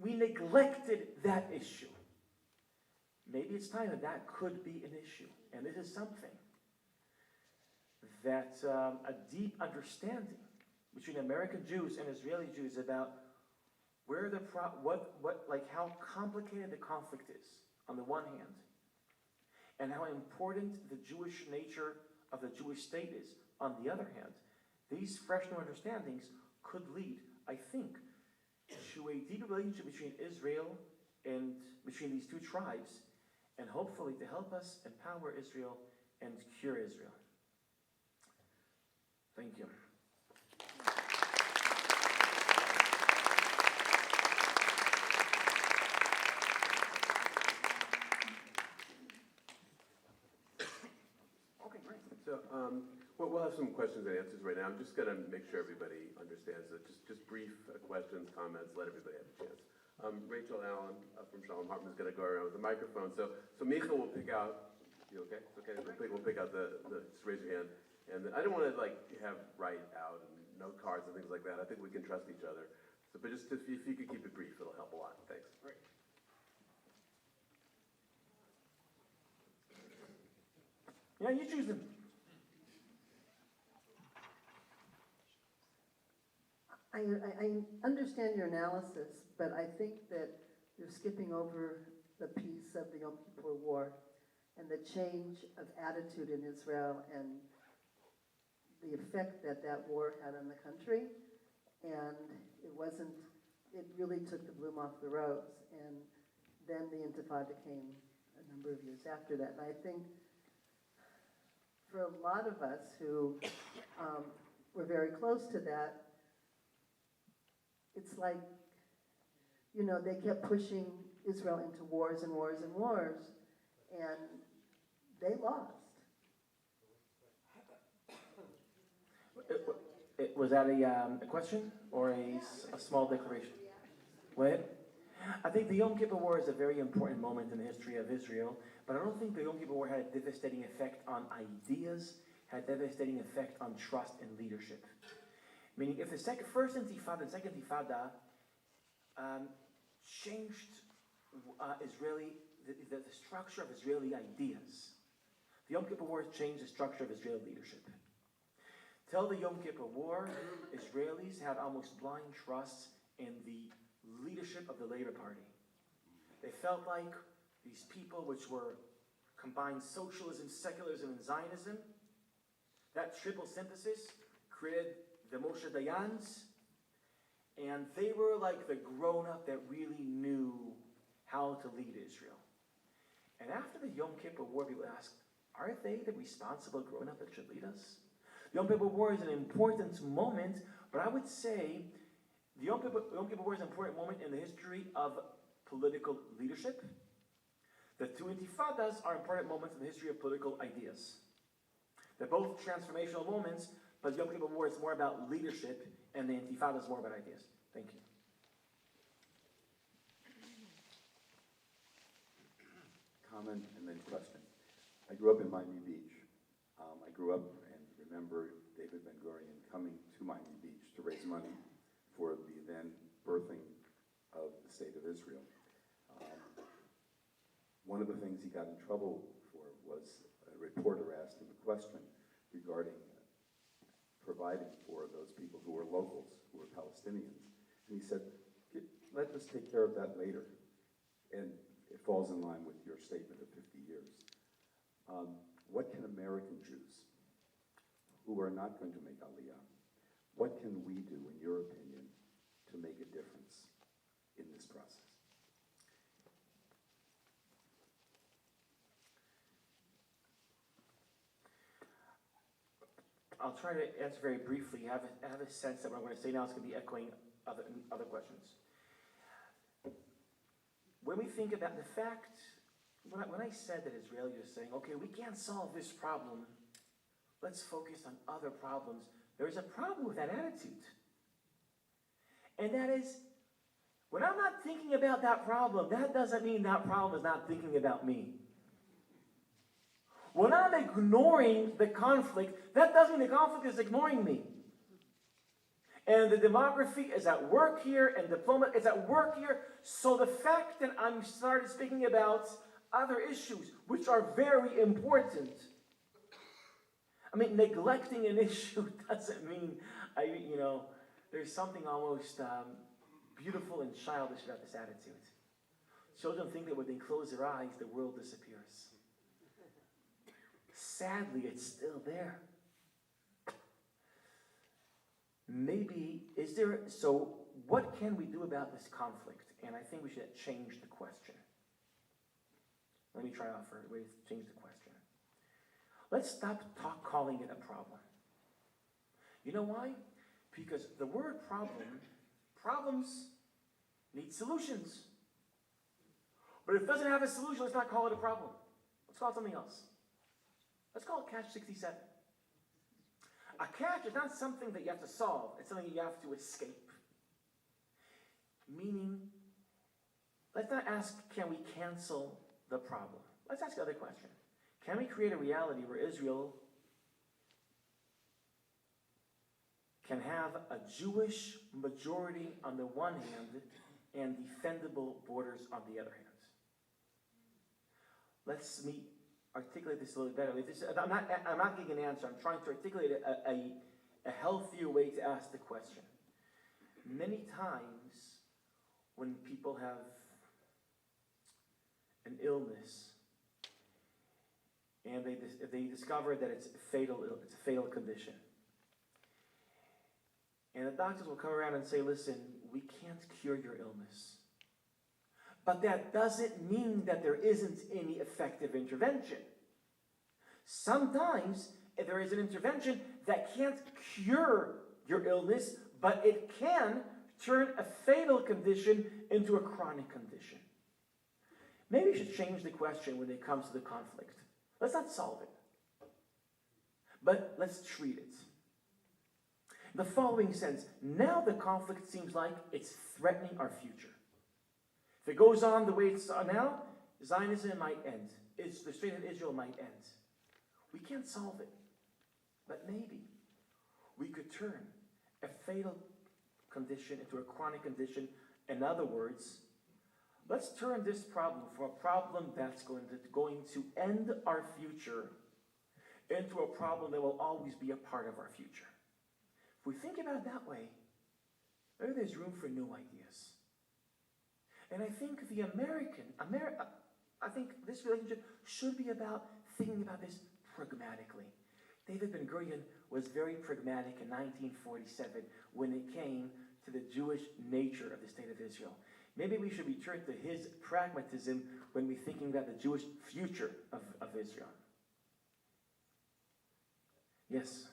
we neglected that issue. Maybe it's time that could be an issue. And this is something that a deep understanding between American Jews and Israeli Jews about where how complicated the conflict is on the one hand, and how important the Jewish nature of the Jewish state is on the other hand. These fresh new understandings could lead, I think, to a deeper relationship between Israel and between these two tribes, and hopefully to help us empower Israel and cure Israel. Thank you. have some questions and answers right now. I'm just going to make sure everybody understands it. Just brief questions, comments, let everybody have a chance. Rachel Allen from Shalom Hartman is going to go around with the microphone. So Michael will pick out, you okay? It's okay? We'll pick out just raise your hand. And I don't want to have write out and note cards and things like that. I think we can trust each other. So, but just if you could keep it brief, it'll help a lot. Thanks. Great. Yeah, you choose them. I understand your analysis, but I think that you're skipping over the piece of the Yom Kippur War and the change of attitude in Israel and the effect that that war had on the country. And it really took the bloom off the rose. And then the Intifada came a number of years after that. And I think for a lot of us who were very close to that, it's like, they kept pushing Israel into wars and wars and wars, and they lost. Was that a question or a small declaration? What? I think the Yom Kippur War is a very important moment in the history of Israel, but I don't think the Yom Kippur War had a devastating effect on ideas, had a devastating effect on trust and leadership. Meaning, if the first Intifada and second Intifada changed the structure of Israeli ideas, the Yom Kippur War changed the structure of Israeli leadership. Till the Yom Kippur War, Israelis had almost blind trust in the leadership of the Labor Party. They felt like these people, which were combined socialism, secularism, and Zionism, that triple synthesis created the Moshe Dayans, and they were like the grown-up that really knew how to lead Israel. And after the Yom Kippur War, people asked, are they the responsible grown-up that should lead us? The Yom Kippur War is an important moment, but I would say the Yom Kippur War is an important moment in the history of political leadership. The two Intifadas are important moments in the history of political ideas. They're both transformational moments, but the Yom Kippur War is more about leadership, and the Intifada is more about ideas. Thank you. Comment and then question. I grew up in Miami Beach. I grew up and remember David Ben-Gurion coming to Miami Beach to raise money for the then birthing of the state of Israel. One of the things he got in trouble for was a reporter asked him a question regarding providing for those people who were locals, who were Palestinians. And he said, let us take care of that later. And it falls in line with your statement of 50 years. What can American Jews, who are not going to make Aliyah, what can we do, in your opinion, to make a difference in this process? I'll try to answer very briefly. I have a sense that what I'm going to say now is going to be echoing other questions. When we think about the fact, when I said that Israelis are saying, okay, we can't solve this problem, let's focus on other problems, there's a problem with that attitude. And that is, when I'm not thinking about that problem, that doesn't mean that problem is not thinking about me. When I'm ignoring the conflict, that doesn't mean the conflict is ignoring me. And the demography is at work here, and diplomat is at work here. So the fact that I'm started speaking about other issues, which are very important. I mean, neglecting an issue doesn't mean, there's something almost beautiful and childish about this attitude. Children think that when they close their eyes, the world disappears. Sadly, it's still there. So what can we do about this conflict? And I think we should change the question. Let me try to offer a way to change the question. Let's stop calling it a problem. You know why? Because the word problems need solutions. But if it doesn't have a solution, let's not call it a problem. Let's call it something else. Let's call it Catch 67. a catch is not something that you have to solve. It's something you have to escape. Meaning, let's not ask, can we cancel the problem? Let's ask the other question. Can we create a reality where Israel can have a Jewish majority on the one hand and defendable borders on the other hand? Let me articulate this a little better. I'm not giving an answer. I'm trying to articulate a healthier way to ask the question. Many times when people have an illness and they discover that it's a fatal condition, and the doctors will come around and say, listen, we can't cure your illness. But that doesn't mean that there isn't any effective intervention. Sometimes there is an intervention that can't cure your illness, but it can turn a fatal condition into a chronic condition. Maybe we should change the question when it comes to the conflict. Let's not solve it, but let's treat it. In the following sense, now the conflict seems like it's threatening our future. If it goes on the way it's on now, Zionism might end. The state of Israel might end. We can't solve it, but maybe we could turn a fatal condition into a chronic condition. In other words, let's turn this problem from a problem that's going to end our future into a problem that will always be a part of our future. If we think about it that way, maybe there's room for new ideas. And I think I think this relationship should be about thinking about this pragmatically. David Ben-Gurion was very pragmatic in 1947 when it came to the Jewish nature of the state of Israel. Maybe we should return to his pragmatism when we're thinking about the Jewish future of Israel. Yes?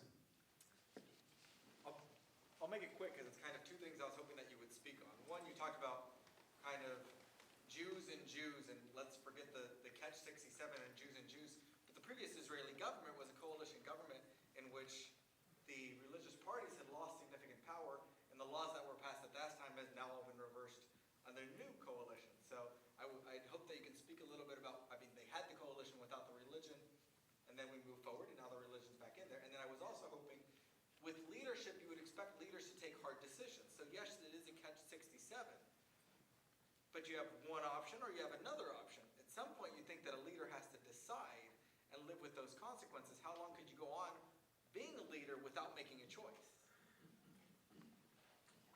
I'll make it quick because it's kind of two things I was hoping that you would speak on. One, you talked about kind of Jews, and let's forget the catch 67 and Jews. But the previous Israeli government was a coalition government in which the religious parties had lost significant power, and the laws that were passed at that time has now all been reversed under new coalition. So I'd hope that you can speak a little bit about, they had the coalition without the religion, and then we moved forward, and now the religion's back in there. And then I was also hoping, with leadership, you would expect leaders to take hard decisions. So yes, it is a catch-67, but you have one option or you have another option. At some point, you think that a leader has to decide and live with those consequences. How long could you go on being a leader without making a choice?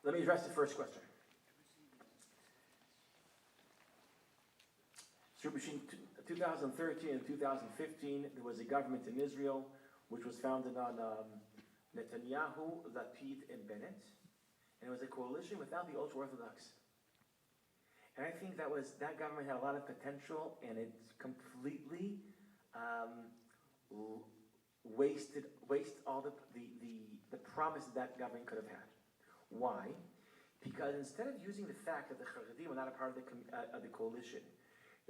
Let me address the first question. So between 2013 and 2015, there was a government in Israel which was founded on Netanyahu, Lapid, and Bennett. And it was a coalition without the ultra-Orthodox. And I think that government had a lot of potential, and it completely wasted all the promise that government could have had. Why? Because instead of using the fact that the Haredim were not a part of the coalition,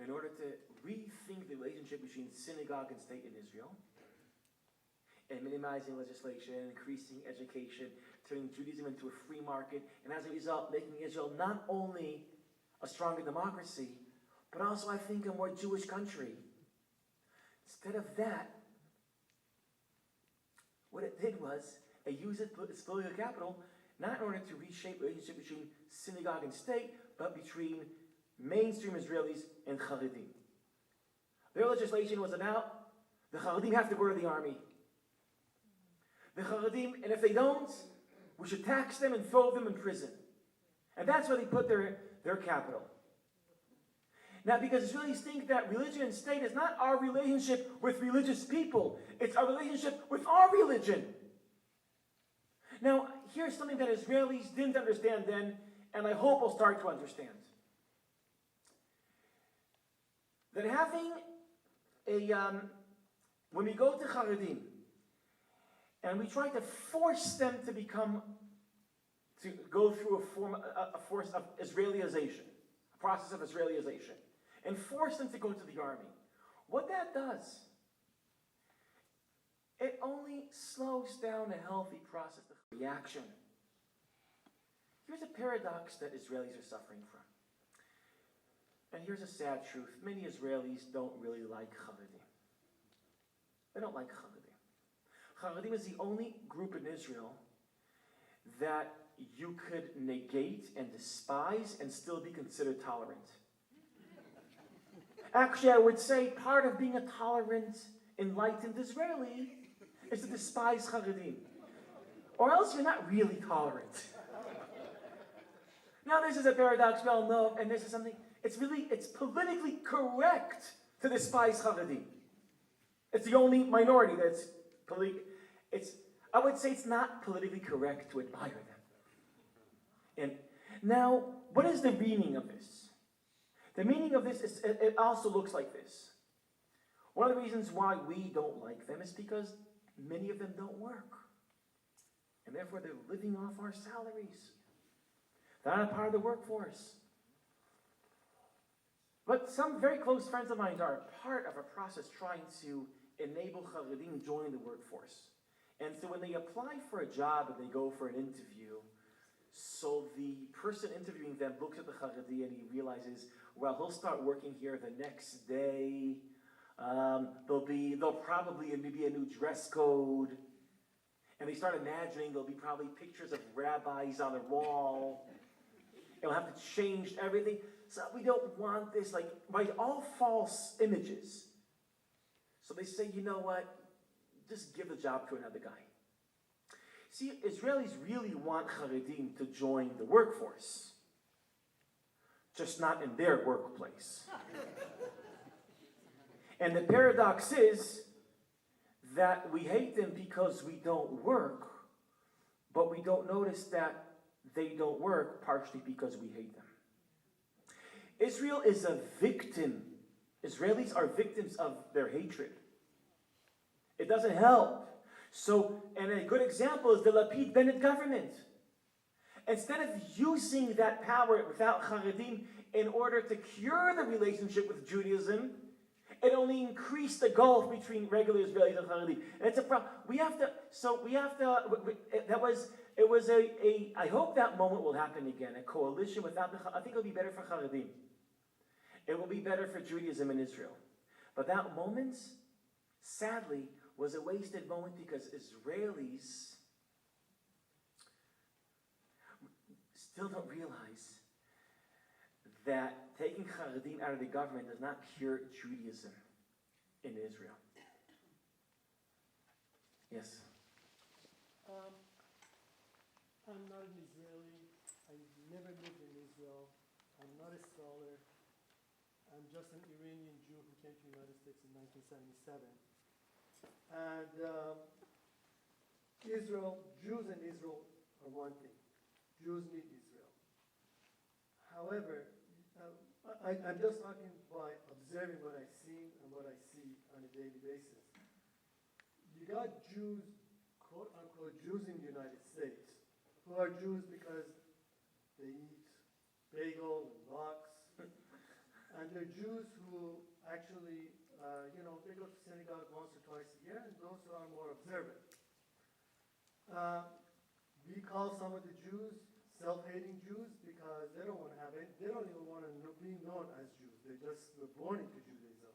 in order to rethink the relationship between synagogue and state in Israel, and minimizing legislation, increasing education, turning Judaism into a free market, and as a result, making Israel not only a stronger democracy, but also, I think, a more Jewish country. Instead of that, what it did was, it used its political capital not in order to reshape the relationship between synagogue and state, but between mainstream Israelis and Haredim. Their legislation was about the Haredim have to go to the army. The Haredim, and if they don't, we should tax them and throw them in prison. And that's where they put their capital. Now, because Israelis think that religion and state is not our relationship with religious people, it's our relationship with our religion. Now, here's something that Israelis didn't understand then, and I hope will start to understand. That having when we go to Haredim, and we try to force them to go through a force of Israelization, a process of Israelization, and force them to go to the army. What that does it only slows down a healthy process of reaction. Here's a paradox that Israelis are suffering from. And here's a sad truth. Many Israelis don't really like Haredim. They don't like Haredim. Haredim is the only group in Israel that you could negate and despise and still be considered tolerant. Actually, I would say part of being a tolerant, enlightened Israeli is to despise Haredim. Or else you're not really tolerant. Now, this is a paradox, we all know, and this is something, it's politically correct to despise Haredim. It's the only minority that's I would say it's not politically correct to admire them. And now, what is the meaning of this? The meaning of this is, it also looks like this. One of the reasons why we don't like them is because many of them don't work. And therefore they're living off our salaries. They're not a part of the workforce. But some very close friends of mine are part of a process trying to enable Haredim join the workforce. And so when they apply for a job and they go for an interview, so the person interviewing them looks at the Haredi and he realizes, well, he'll start working here the next day. There'll probably maybe a new dress code. And they start imagining there'll be probably pictures of rabbis on the wall. And we'll have to change everything. So we don't want this, all false images. So they say, you know what? Just give the job to another guy. See, Israelis really want Haredim to join the workforce, just not in their workplace. And the paradox is that we hate them because we don't work, but we don't notice that they don't work partially because we hate them. Israel is a victim. Israelis are victims of their hatred. It doesn't help. So, and a good example is the Lapid-Bennett government. Instead of using that power without Haredim in order to cure the relationship with Judaism, it only increased the gulf between regular Israelis and Haredim. And it's a problem. I hope that moment will happen again, a coalition without I think it'll be better for Haredim. It will be better for Judaism in Israel. But that moment, sadly, was a wasted moment because Israelis still don't realize that taking Haredim out of the government does not cure Judaism in Israel. Yes? I'm not an Israeli. I never lived in Israel. I'm not a scholar. I'm just an Iranian Jew who came to the United States in 1977. And Jews in Israel are one thing. Jews need Israel. However, I'm just talking by observing what I've seen and what I see on a daily basis. You got Jews, quote unquote, Jews in the United States, who are Jews because they eat bagel and lox. And they're Jews who actually they go to synagogue once or twice a year, and those who are more observant. We call some of the Jews self-hating Jews because they don't want to have it. They don't even want to be known as Jews. They just were born into Judaism.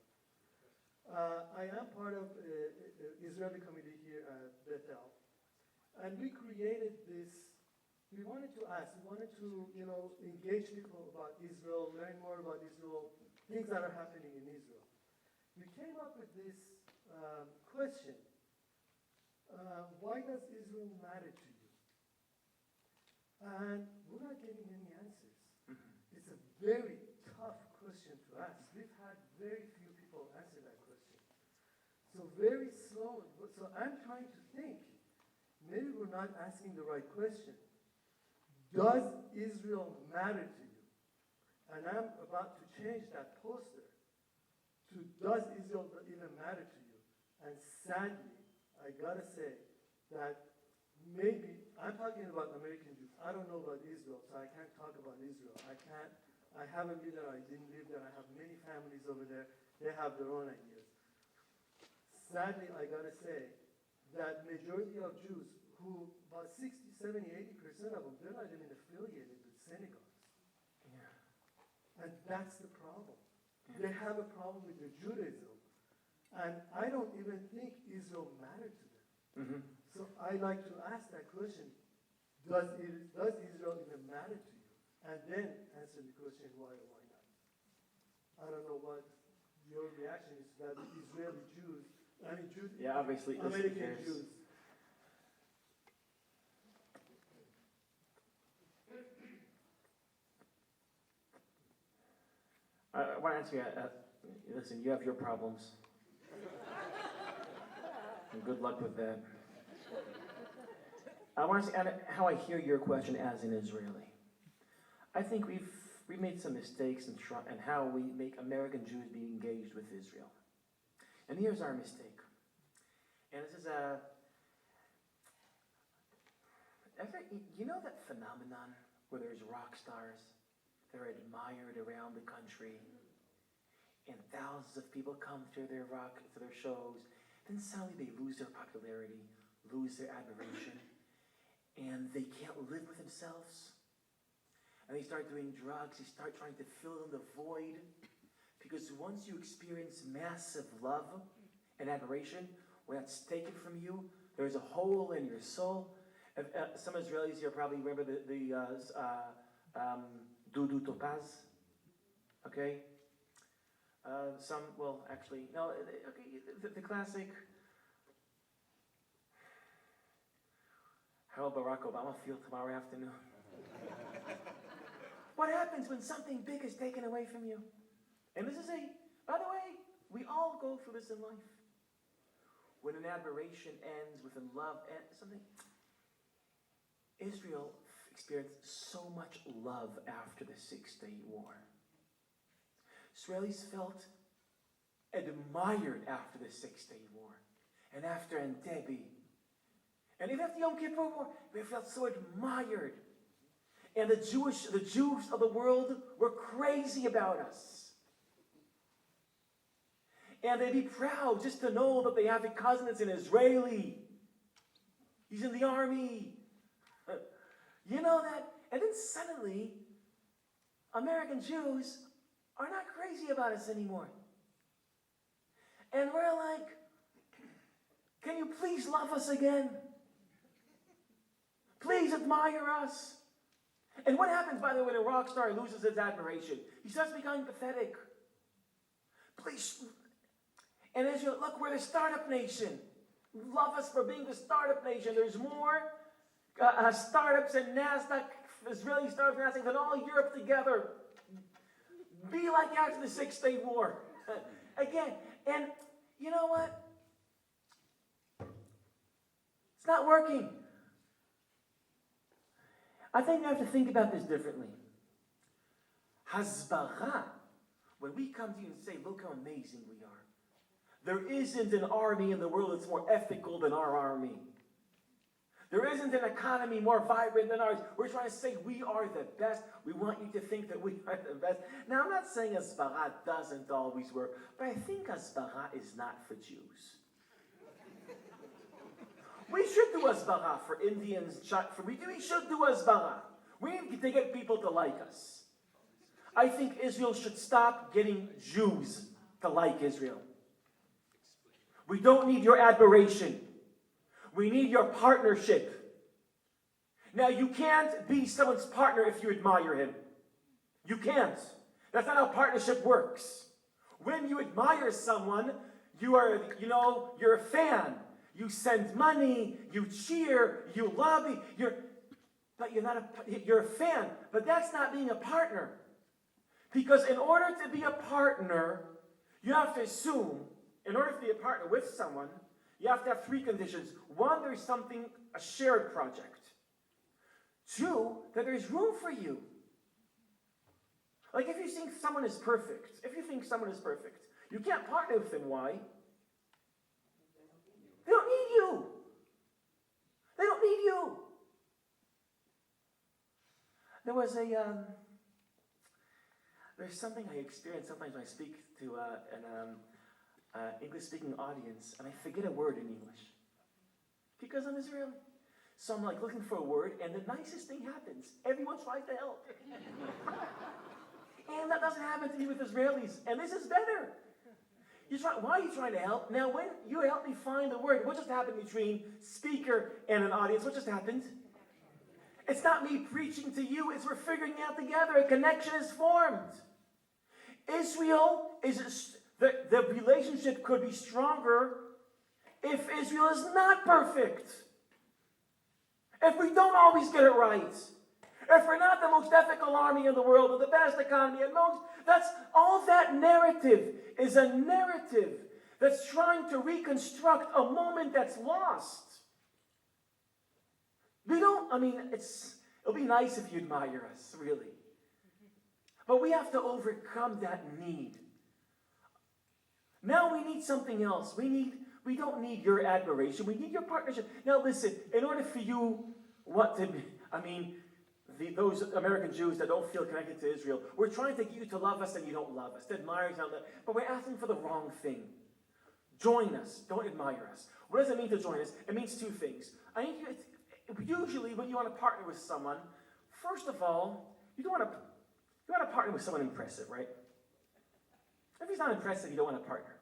I am part of the Israeli community here at Bethel, and we created this. We wanted to engage people about Israel, learn more about Israel, things that are happening in Israel. We came up with this question, why does Israel matter to you? And we're not getting any answers. It's a very tough question to ask. We've had very few people answer that question. So very slowly, so I'm trying to think, maybe we're not asking the right question. Does Israel matter to you? And I'm about to change that poster to does Israel even matter to you? And sadly, I gotta say that maybe, I'm talking about American Jews. I don't know about Israel, so I can't talk about Israel. I haven't been there, I didn't live there. I have many families over there. They have their own ideas. Sadly, I gotta say that majority of Jews, who about 60, 70, 80% of them, they're not even affiliated with synagogues. And that's the problem. They have a problem with their Judaism. And I don't even think Israel mattered to them. Mm-hmm. So I like to ask that question, does Israel even matter to you? And then answer the question, why or why not? I don't know what your reaction is to that Israeli Jews, Yeah, obviously, American Jews. I want to answer you. Listen, you have your problems. And good luck with that. I want to say how I hear your question as an Israeli. I think we made some mistakes in how we make American Jews be engaged with Israel. And here's our mistake. And this is you know that phenomenon where there's rock stars that are admired around the country, and thousands of people come to their shows, then suddenly they lose their popularity, lose their admiration, and they can't live with themselves. And they start doing drugs, they start trying to fill in the void, because once you experience massive love and admiration, when that's taken from you, there's a hole in your soul. Some Israelis here probably remember the Dudu Topaz, okay? Some, well, actually, no, okay, the classic, how will Barack Obama feel tomorrow afternoon? What happens when something big is taken away from you? And this is by the way, we all go through this in life. When an admiration ends, with a love ends, something. Israel experienced so much love after the 6-Day War. Israelis felt admired after the 6-Day War, and after Entebbe, and even after the Yom Kippur War, they felt so admired. And the Jews of the world were crazy about us. And they'd be proud just to know that they have a cousin that's an Israeli. He's in the army. You know that? And then suddenly, American Jews are not crazy about us anymore. And we're like, can you please love us again? Please admire us. And what happens, by the way, when a rock star loses his admiration? He starts becoming pathetic. Please. And Israel, look, we're the startup nation. Love us for being the startup nation. There's more startups and NASDAQ, Israeli startups and NASDAQ than all Europe together. Be like after the 6-Day War. Again, and you know what? It's not working. I think we have to think about this differently. Hasbara, when we come to you and say, look how amazing we are. There isn't an army in the world that's more ethical than our army. There isn't an economy more vibrant than ours. We're trying to say we are the best. We want you to think that we are the best. Now, I'm not saying Hasbara doesn't always work, but I think Hasbara is not for Jews. We should do Hasbara for Indians. We should do Hasbara. We need to get people to like us. I think Israel should stop getting Jews to like Israel. We don't need your admiration. We need your partnership. Now, you can't be someone's partner if you admire him. You can't. That's not how partnership works. When you admire someone, you're a fan. You send money, you cheer, you lobby, you're a fan. But that's not being a partner. Because in order to be a partner, you have to assume, in order to be a partner with someone, you have to have 3 conditions. 1, there's a shared project. 2, that there's room for you. Like if you think someone is perfect, you can't partner with them. Why? They don't need you. They don't need you. There's something I experience sometimes when I speak to an English-speaking audience, and I forget a word in English. because I'm Israeli. So I'm like looking for a word, and the nicest thing happens. Everyone tries to help. And that doesn't happen to me with Israelis. And this is better. Why are you trying to help? Now, when you help me find the word, what just happened between speaker and an audience? What just happened? It's not me preaching to you. It's we're figuring it out together. A connection is formed. Israel is the relationship could be stronger if Israel is not perfect. If we don't always get it right. If we're not the most ethical army in the world or the best economy and that's all that narrative is a narrative that's trying to reconstruct a moment that's lost. It'll be nice if you admire us, really. But we have to overcome that need. Now we need something else. We don't need your admiration. We need your partnership. Now listen, in order for you, those American Jews that don't feel connected to Israel, we're trying to get you to love us and you don't love us, to admire us, but we're asking for the wrong thing. Join us, don't admire us. What does it mean to join us? It means two things. Usually when you want to partner with someone, first of all, you want to partner with someone impressive, right? If he's not impressive, you don't want to partner.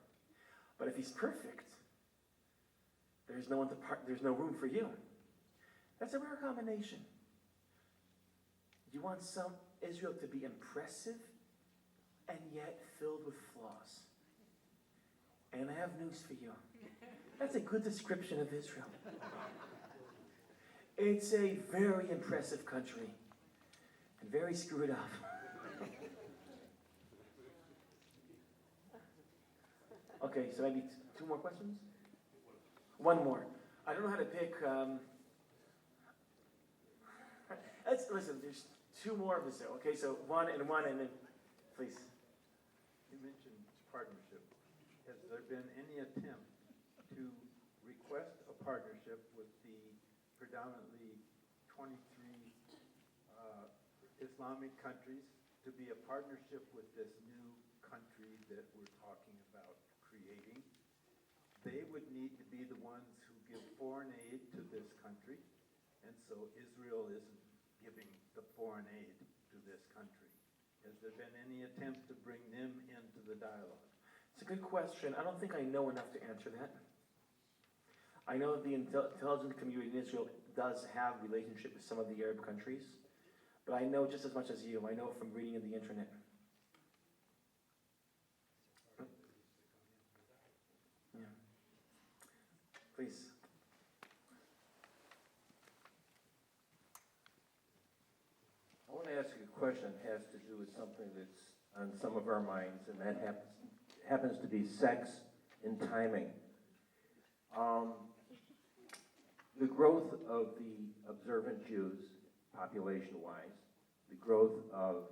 But if he's perfect, there's no room for you. That's a rare combination. You want Israel to be impressive and yet filled with flaws. And I have news for you. That's a good description of Israel. It's a very impressive country and very screwed up. Okay, so maybe two more questions? One more. I don't know how to pick. Listen, there's two more of us there. Okay, so one, and then, please. You mentioned partnership. Has there been any attempt to request a partnership with the predominantly 23 Islamic countries to be a partnership with this new country that we're talking about creating? They would need to be the ones who give foreign aid to this country, and so Israel isn't giving the foreign aid to this country. Has there been any attempt to bring them into the dialogue? It's a good question. I don't think I know enough to answer that. I know that the intelligence community in Israel does have a relationship with some of the Arab countries, but I know just as much as you. I know from reading in the internet. Yeah. Please. I want to ask you a question that has to do with something that's on some of our minds, and that happens to be sex and timing. The growth of the observant Jews, population-wise, the growth of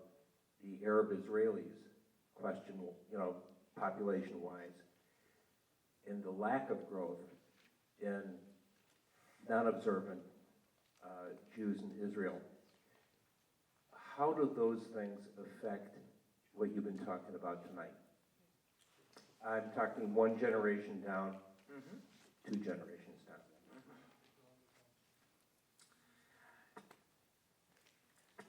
the Arab Israelis, population-wise, and the lack of growth in non-observant Jews in Israel. How do those things affect what you've been talking about tonight? I'm talking one generation down, 2 generations down.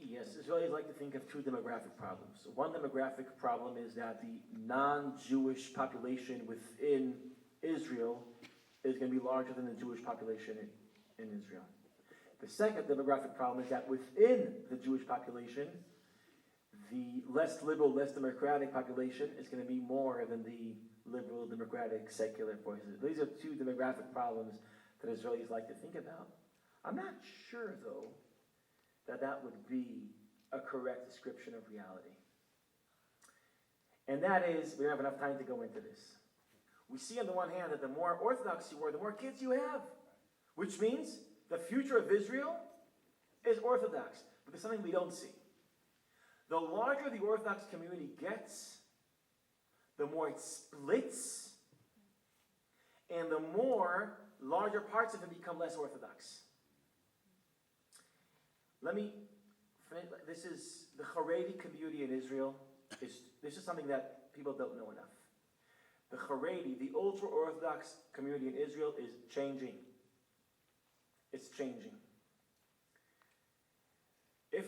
Yes, Israelis like to think of two demographic problems. One demographic problem is that the non-Jewish population within Israel is going to be larger than the Jewish population in Israel. The second demographic problem is that within the Jewish population, the less liberal, less democratic population is going to be more than the liberal, democratic, secular voices. These are two demographic problems that Israelis like to think about. I'm not sure, though, that would be a correct description of reality. And that is, we don't have enough time to go into this. We see on the one hand that the more Orthodox you are, the more kids you have, which means the future of Israel is Orthodox. But there's something we don't see. The larger the Orthodox community gets, the more it splits, and the more larger parts of it become less Orthodox. Let me finish. This is the Haredi community in Israel. This is something that people don't know enough. The Haredi, the ultra-Orthodox community in Israel, is changing. It's changing. If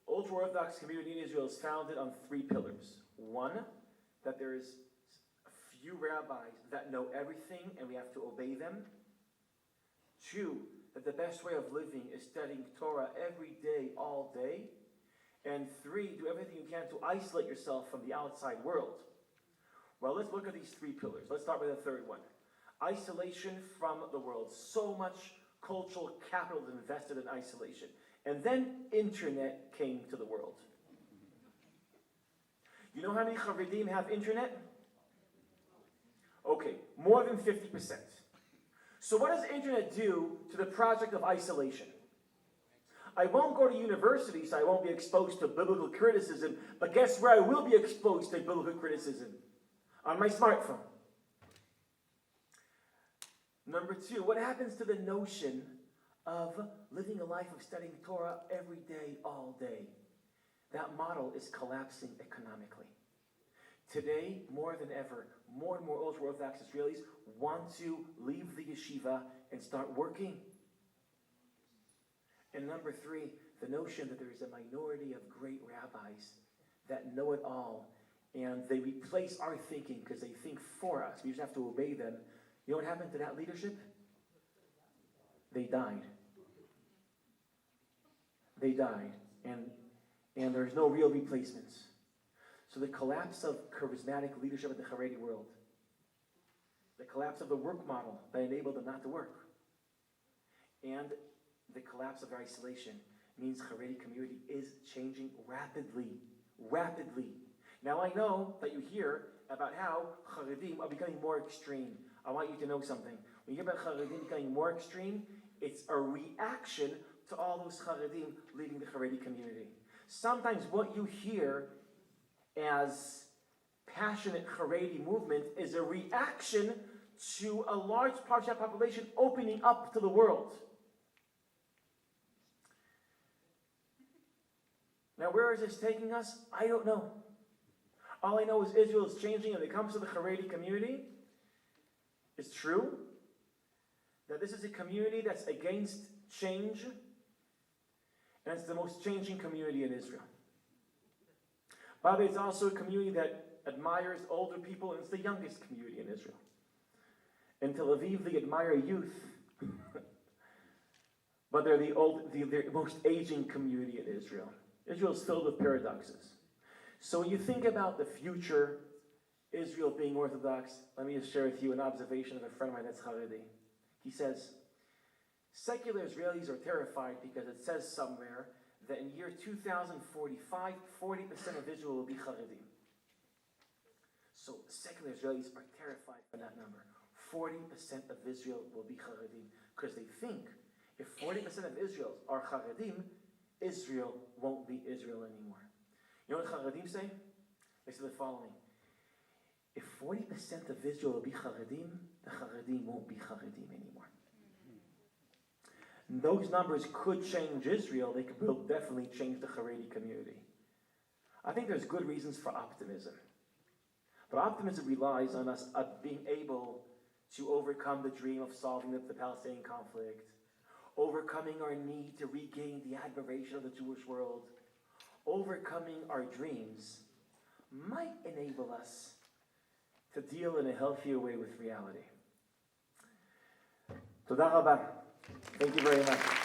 ultra-Orthodox community in Israel is founded on 3 pillars. 1, that there is a few rabbis that know everything and we have to obey them. 2, that the best way of living is studying Torah every day, all day. And 3, do everything you can to isolate yourself from the outside world. Well, let's look at these 3 pillars. Let's start with the third one. Isolation from the world. So much cultural capital is invested in isolation. And then internet came to the world. You know how many Charedim have internet? Okay, more than 50%. So what does internet do to the project of isolation? I won't go to university, so I won't be exposed to biblical criticism, but guess where I will be exposed to biblical criticism? On my smartphone. Number 2, what happens to the notion of living a life of studying Torah every day, all day? That model is collapsing economically. Today, more than ever, more and more ultra-Orthodox Israelis want to leave the yeshiva and start working. And number 3, the notion that there is a minority of great rabbis that know it all, and they replace our thinking because they think for us. We just have to obey them. You know what happened to that leadership? They died. They died. And there's no real replacements. So the collapse of charismatic leadership in the Haredi world, the collapse of the work model that enabled them not to work, and the collapse of their isolation means Haredi community is changing rapidly. Rapidly. Now I know that you hear about how Haredim are becoming more extreme. I want you to know something. When you hear about Haredim becoming more extreme, it's a reaction to all those Haredim leading the Haredi community. Sometimes what you hear as passionate Haredi movement is a reaction to a large part of that population opening up to the world. Now, where is this taking us? I don't know. All I know is Israel is changing, and when it comes to the Haredi community, it's true that this is a community that's against change, and it's the most changing community in Israel. By the way, it's also a community that admires older people, and it's the youngest community in Israel. In Tel Aviv, they admire youth, but they're the most aging community in Israel. Israel is filled with paradoxes. So when you think about the future, Israel being Orthodox, let me just share with you an observation of a friend of mine that's Haredi. He says, secular Israelis are terrified because it says somewhere that in year 2045, 40% of Israel will be Haredi. So secular Israelis are terrified by that number. 40% of Israel will be Haredi because they think if 40% of Israel are Haredim, Israel won't be Israel anymore. You know what Haredim say? They say the following. If 40% of Israel will be Haredim, the Haredim won't be Haredim anymore. And those numbers could change Israel. They could definitely change the Haredi community. I think there's good reasons for optimism. But optimism relies on us being able to overcome the dream of solving the Palestinian conflict, overcoming our need to regain the admiration of the Jewish world, overcoming our dreams might enable us to deal in a healthier way with reality. Toda rabah. Thank you very much.